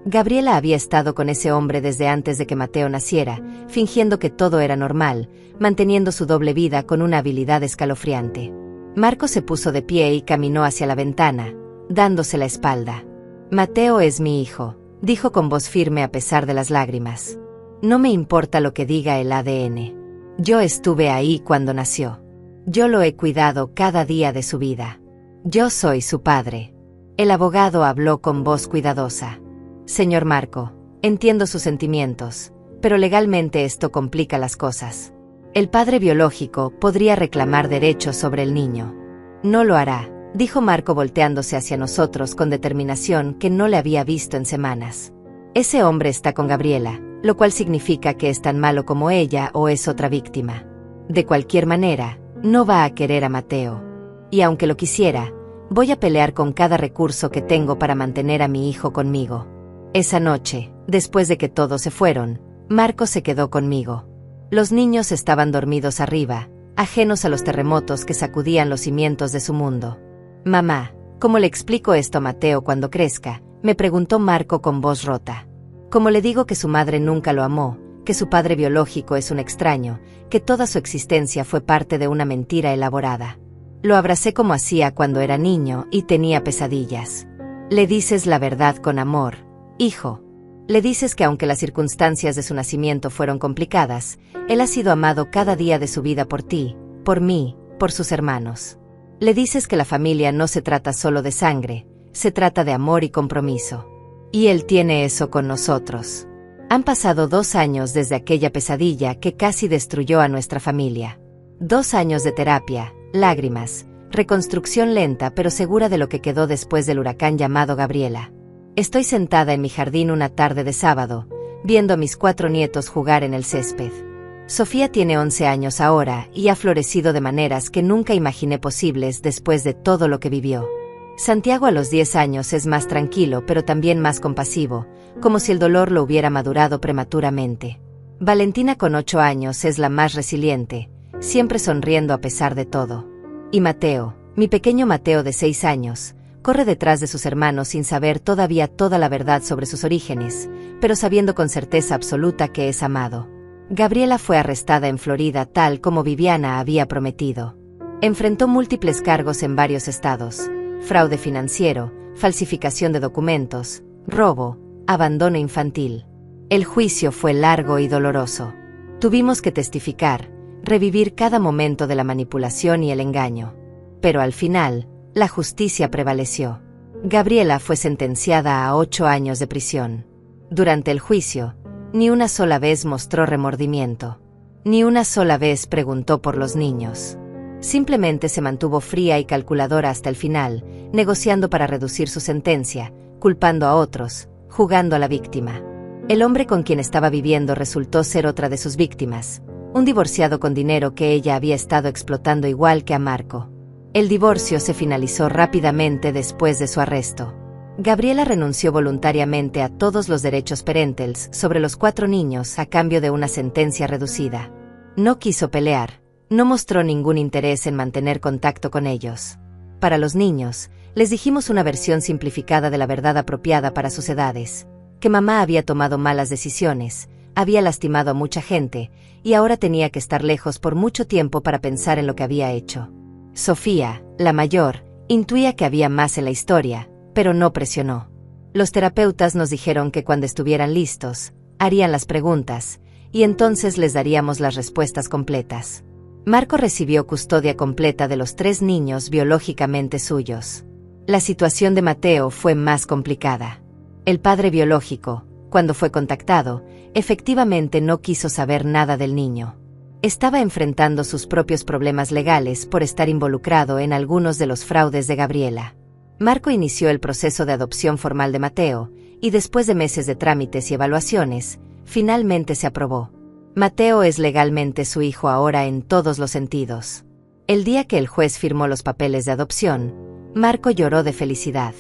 Gabriela había estado con ese hombre desde antes de que Mateo naciera, fingiendo que todo era normal, manteniendo su doble vida con una habilidad escalofriante. Marco se puso de pie y caminó hacia la ventana, dándose la espalda. Mateo es mi hijo, dijo con voz firme a pesar de las lágrimas. No me importa lo que diga el ADN. Yo estuve ahí cuando nació. Yo lo he cuidado cada día de su vida. Yo soy su padre. El abogado habló con voz cuidadosa. Señor Marco, entiendo sus sentimientos, pero legalmente esto complica las cosas. El padre biológico podría reclamar derechos sobre el niño. No lo hará, dijo Marco volteándose hacia nosotros con determinación que no le había visto en semanas. Ese hombre está con Gabriela, lo cual significa que es tan malo como ella o es otra víctima. De cualquier manera, no va a querer a Mateo. Y aunque lo quisiera, voy a pelear con cada recurso que tengo para mantener a mi hijo conmigo. Esa noche, después de que todos se fueron, Marco se quedó conmigo. Los niños estaban dormidos arriba, ajenos a los terremotos que sacudían los cimientos de su mundo. Mamá, ¿cómo le explico esto a Mateo cuando crezca?, me preguntó Marco con voz rota. ¿Cómo le digo que su madre nunca lo amó, que su padre biológico es un extraño, que toda su existencia fue parte de una mentira elaborada? Lo abracé como hacía cuando era niño y tenía pesadillas. Le dices la verdad con amor, hijo. Le dices que aunque las circunstancias de su nacimiento fueron complicadas, él ha sido amado cada día de su vida por ti, por mí, por sus hermanos. Le dices que la familia no se trata solo de sangre, se trata de amor y compromiso. Y él tiene eso con nosotros. Han pasado 2 años desde aquella pesadilla que casi destruyó a nuestra familia. 2 años de terapia, lágrimas, reconstrucción lenta pero segura de lo que quedó después del huracán llamado Gabriela. Estoy sentada en mi jardín una tarde de sábado, viendo a mis 4 nietos jugar en el césped. Sofía tiene 11 años ahora y ha florecido de maneras que nunca imaginé posibles después de todo lo que vivió. Santiago a los 10 años es más tranquilo pero también más compasivo, como si el dolor lo hubiera madurado prematuramente. Valentina con 8 años es la más resiliente, siempre sonriendo a pesar de todo. Y Mateo, mi pequeño Mateo de 6 años, corre detrás de sus hermanos sin saber todavía toda la verdad sobre sus orígenes, pero sabiendo con certeza absoluta que es amado. Gabriela fue arrestada en Florida tal como Viviana había prometido. Enfrentó múltiples cargos en varios estados: fraude financiero, falsificación de documentos, robo, abandono infantil. El juicio fue largo y doloroso. Tuvimos que testificar, revivir cada momento de la manipulación y el engaño. Pero al final, la justicia prevaleció. Gabriela fue sentenciada a 8 años de prisión. Durante el juicio, ni una sola vez mostró remordimiento. Ni una sola vez preguntó por los niños. Simplemente se mantuvo fría y calculadora hasta el final, negociando para reducir su sentencia, culpando a otros, jugando a la víctima. El hombre con quien estaba viviendo resultó ser otra de sus víctimas, un divorciado con dinero que ella había estado explotando igual que a Marco. El divorcio se finalizó rápidamente después de su arresto. Gabriela renunció voluntariamente a todos los derechos parentales sobre los 4 niños a cambio de una sentencia reducida. No quiso pelear, no mostró ningún interés en mantener contacto con ellos. Para los niños, les dijimos una versión simplificada de la verdad apropiada para sus edades, que mamá había tomado malas decisiones, había lastimado a mucha gente, y ahora tenía que estar lejos por mucho tiempo para pensar en lo que había hecho. Sofía, la mayor, intuía que había más en la historia, pero no presionó. Los terapeutas nos dijeron que cuando estuvieran listos, harían las preguntas, y entonces les daríamos las respuestas completas. Marco recibió custodia completa de los 3 niños biológicamente suyos. La situación de Mateo fue más complicada. El padre biológico, cuando fue contactado, efectivamente no quiso saber nada del niño. Estaba enfrentando sus propios problemas legales por estar involucrado en algunos de los fraudes de Gabriela. Marco inició el proceso de adopción formal de Mateo, y después de meses de trámites y evaluaciones, finalmente se aprobó. Mateo es legalmente su hijo ahora en todos los sentidos. El día que el juez firmó los papeles de adopción, Marco lloró de felicidad.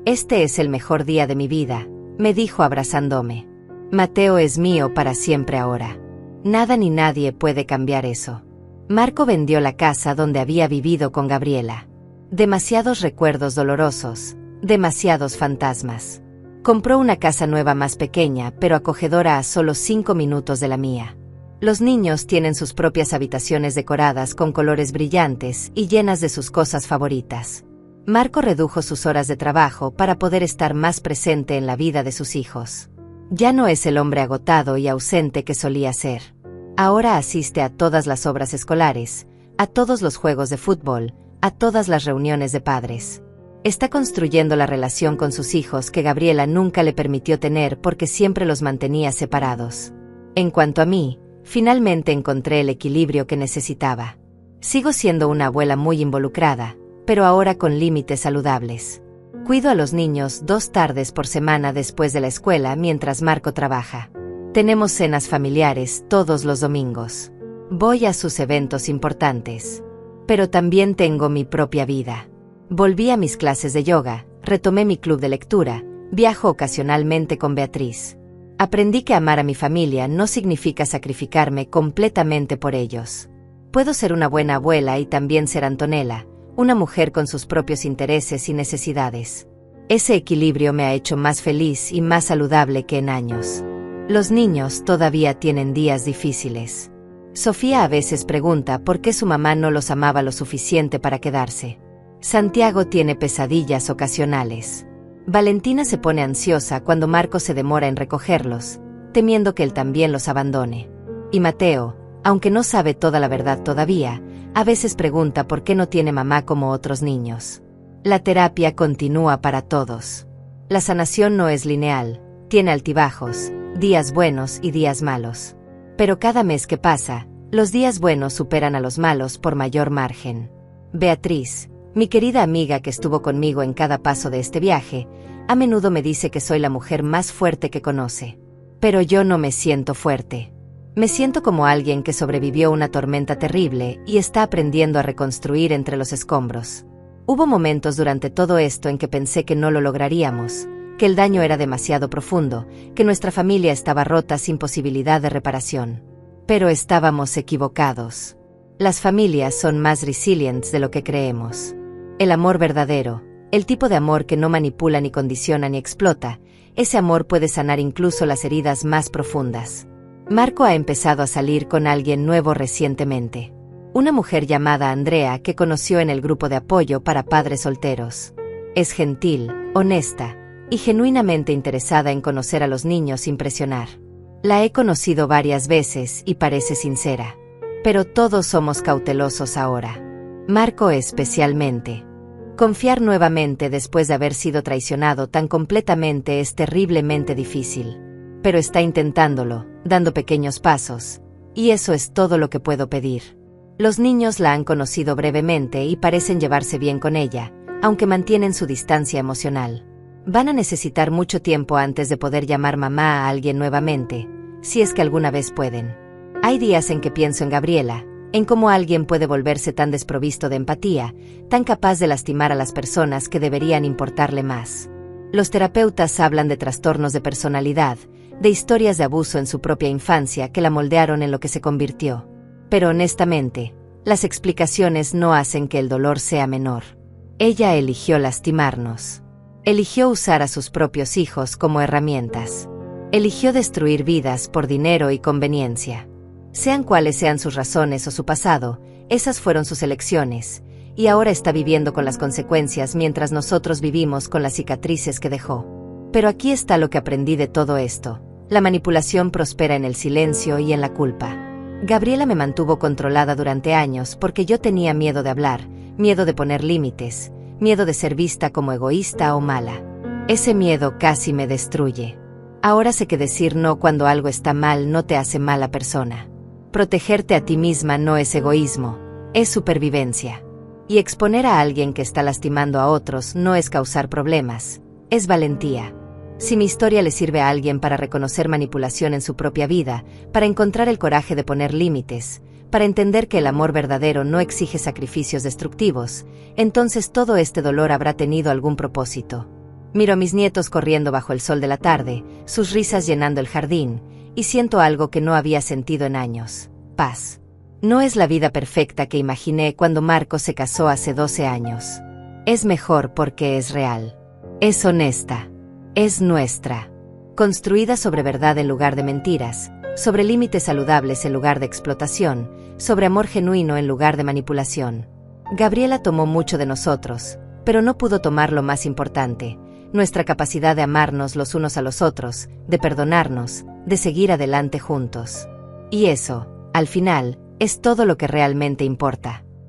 «Este es el mejor día de mi vida», me dijo abrazándome. «Mateo es mío para siempre ahora. Nada ni nadie puede cambiar eso». Marco vendió la casa donde había vivido con Gabriela. Demasiados recuerdos dolorosos, demasiados fantasmas. Compró una casa nueva más pequeña pero acogedora a solo 5 minutos de la mía. Los niños tienen sus propias habitaciones decoradas con colores brillantes y llenas de sus cosas favoritas. Marco redujo sus horas de trabajo para poder estar más presente en la vida de sus hijos. Ya no es el hombre agotado y ausente que solía ser. Ahora asiste a todas las obras escolares, a todos los juegos de fútbol, a todas las reuniones de padres. Está construyendo la relación con sus hijos que Gabriela nunca le permitió tener porque siempre los mantenía separados. En cuanto a mí, finalmente encontré el equilibrio que necesitaba. Sigo siendo una abuela muy involucrada, pero ahora con límites saludables. Cuido a los niños 2 tardes por semana después de la escuela mientras Marco trabaja. Tenemos cenas familiares todos los domingos. Voy a sus eventos importantes. Pero también tengo mi propia vida. Volví a mis clases de yoga, retomé mi club de lectura, viajo ocasionalmente con Beatriz. Aprendí que amar a mi familia no significa sacrificarme completamente por ellos. Puedo ser una buena abuela y también ser Antonella, una mujer con sus propios intereses y necesidades. Ese equilibrio me ha hecho más feliz y más saludable que en años. Los niños todavía tienen días difíciles. Sofía a veces pregunta por qué su mamá no los amaba lo suficiente para quedarse. Santiago tiene pesadillas ocasionales. Valentina se pone ansiosa cuando Marco se demora en recogerlos, temiendo que él también los abandone. Y Mateo, aunque no sabe toda la verdad todavía, a veces pregunta por qué no tiene mamá como otros niños. La terapia continúa para todos. La sanación no es lineal, tiene altibajos, días buenos y días malos. Pero cada mes que pasa, los días buenos superan a los malos por mayor margen. Beatriz, mi querida amiga que estuvo conmigo en cada paso de este viaje, a menudo me dice que soy la mujer más fuerte que conoce. Pero yo no me siento fuerte. Me siento como alguien que sobrevivió una tormenta terrible y está aprendiendo a reconstruir entre los escombros. Hubo momentos durante todo esto en que pensé que no lo lograríamos, que el daño era demasiado profundo, que nuestra familia estaba rota sin posibilidad de reparación. Pero estábamos equivocados. Las familias son más resilientes de lo que creemos. El amor verdadero, el tipo de amor que no manipula ni condiciona ni explota, ese amor puede sanar incluso las heridas más profundas. Marco ha empezado a salir con alguien nuevo recientemente. Una mujer llamada Andrea que conoció en el grupo de apoyo para padres solteros. Es gentil, honesta y genuinamente interesada en conocer a los niños sin presionar. La he conocido varias veces y parece sincera. Pero todos somos cautelosos ahora. Marco especialmente. Confiar nuevamente después de haber sido traicionado tan completamente es terriblemente difícil. Pero está intentándolo, dando pequeños pasos, y eso es todo lo que puedo pedir. Los niños la han conocido brevemente y parecen llevarse bien con ella, aunque mantienen su distancia emocional. Van a necesitar mucho tiempo antes de poder llamar mamá a alguien nuevamente, si es que alguna vez pueden. Hay días en que pienso en Gabriela, en cómo alguien puede volverse tan desprovisto de empatía, tan capaz de lastimar a las personas que deberían importarle más. Los terapeutas hablan de trastornos de personalidad, de historias de abuso en su propia infancia que la moldearon en lo que se convirtió. Pero honestamente, las explicaciones no hacen que el dolor sea menor. Ella eligió lastimarnos. Eligió usar a sus propios hijos como herramientas. Eligió destruir vidas por dinero y conveniencia. Sean cuales sean sus razones o su pasado, esas fueron sus elecciones, y ahora está viviendo con las consecuencias mientras nosotros vivimos con las cicatrices que dejó. Pero aquí está lo que aprendí de todo esto. La manipulación prospera en el silencio y en la culpa. Gabriela me mantuvo controlada durante años porque yo tenía miedo de hablar, miedo de poner límites, miedo de ser vista como egoísta o mala. Ese miedo casi me destruye. Ahora sé que decir no cuando algo está mal no te hace mala persona. Protegerte a ti misma no es egoísmo, es supervivencia. Y exponer a alguien que está lastimando a otros no es causar problemas, es valentía. Si mi historia le sirve a alguien para reconocer manipulación en su propia vida, para encontrar el coraje de poner límites, para entender que el amor verdadero no exige sacrificios destructivos, entonces todo este dolor habrá tenido algún propósito. Miro a mis nietos corriendo bajo el sol de la tarde, sus risas llenando el jardín, y siento algo que no había sentido en años: paz. No es la vida perfecta que imaginé cuando Marco se casó hace 12 años. Es mejor porque es real. Es honesta. Es nuestra. Construida sobre verdad en lugar de mentiras, sobre límites saludables en lugar de explotación, sobre amor genuino en lugar de manipulación. Gabriela tomó mucho de nosotros, pero no pudo tomar lo más importante: nuestra capacidad de amarnos los unos a los otros, de perdonarnos, de seguir adelante juntos. Y eso, al final, es todo lo que realmente importa.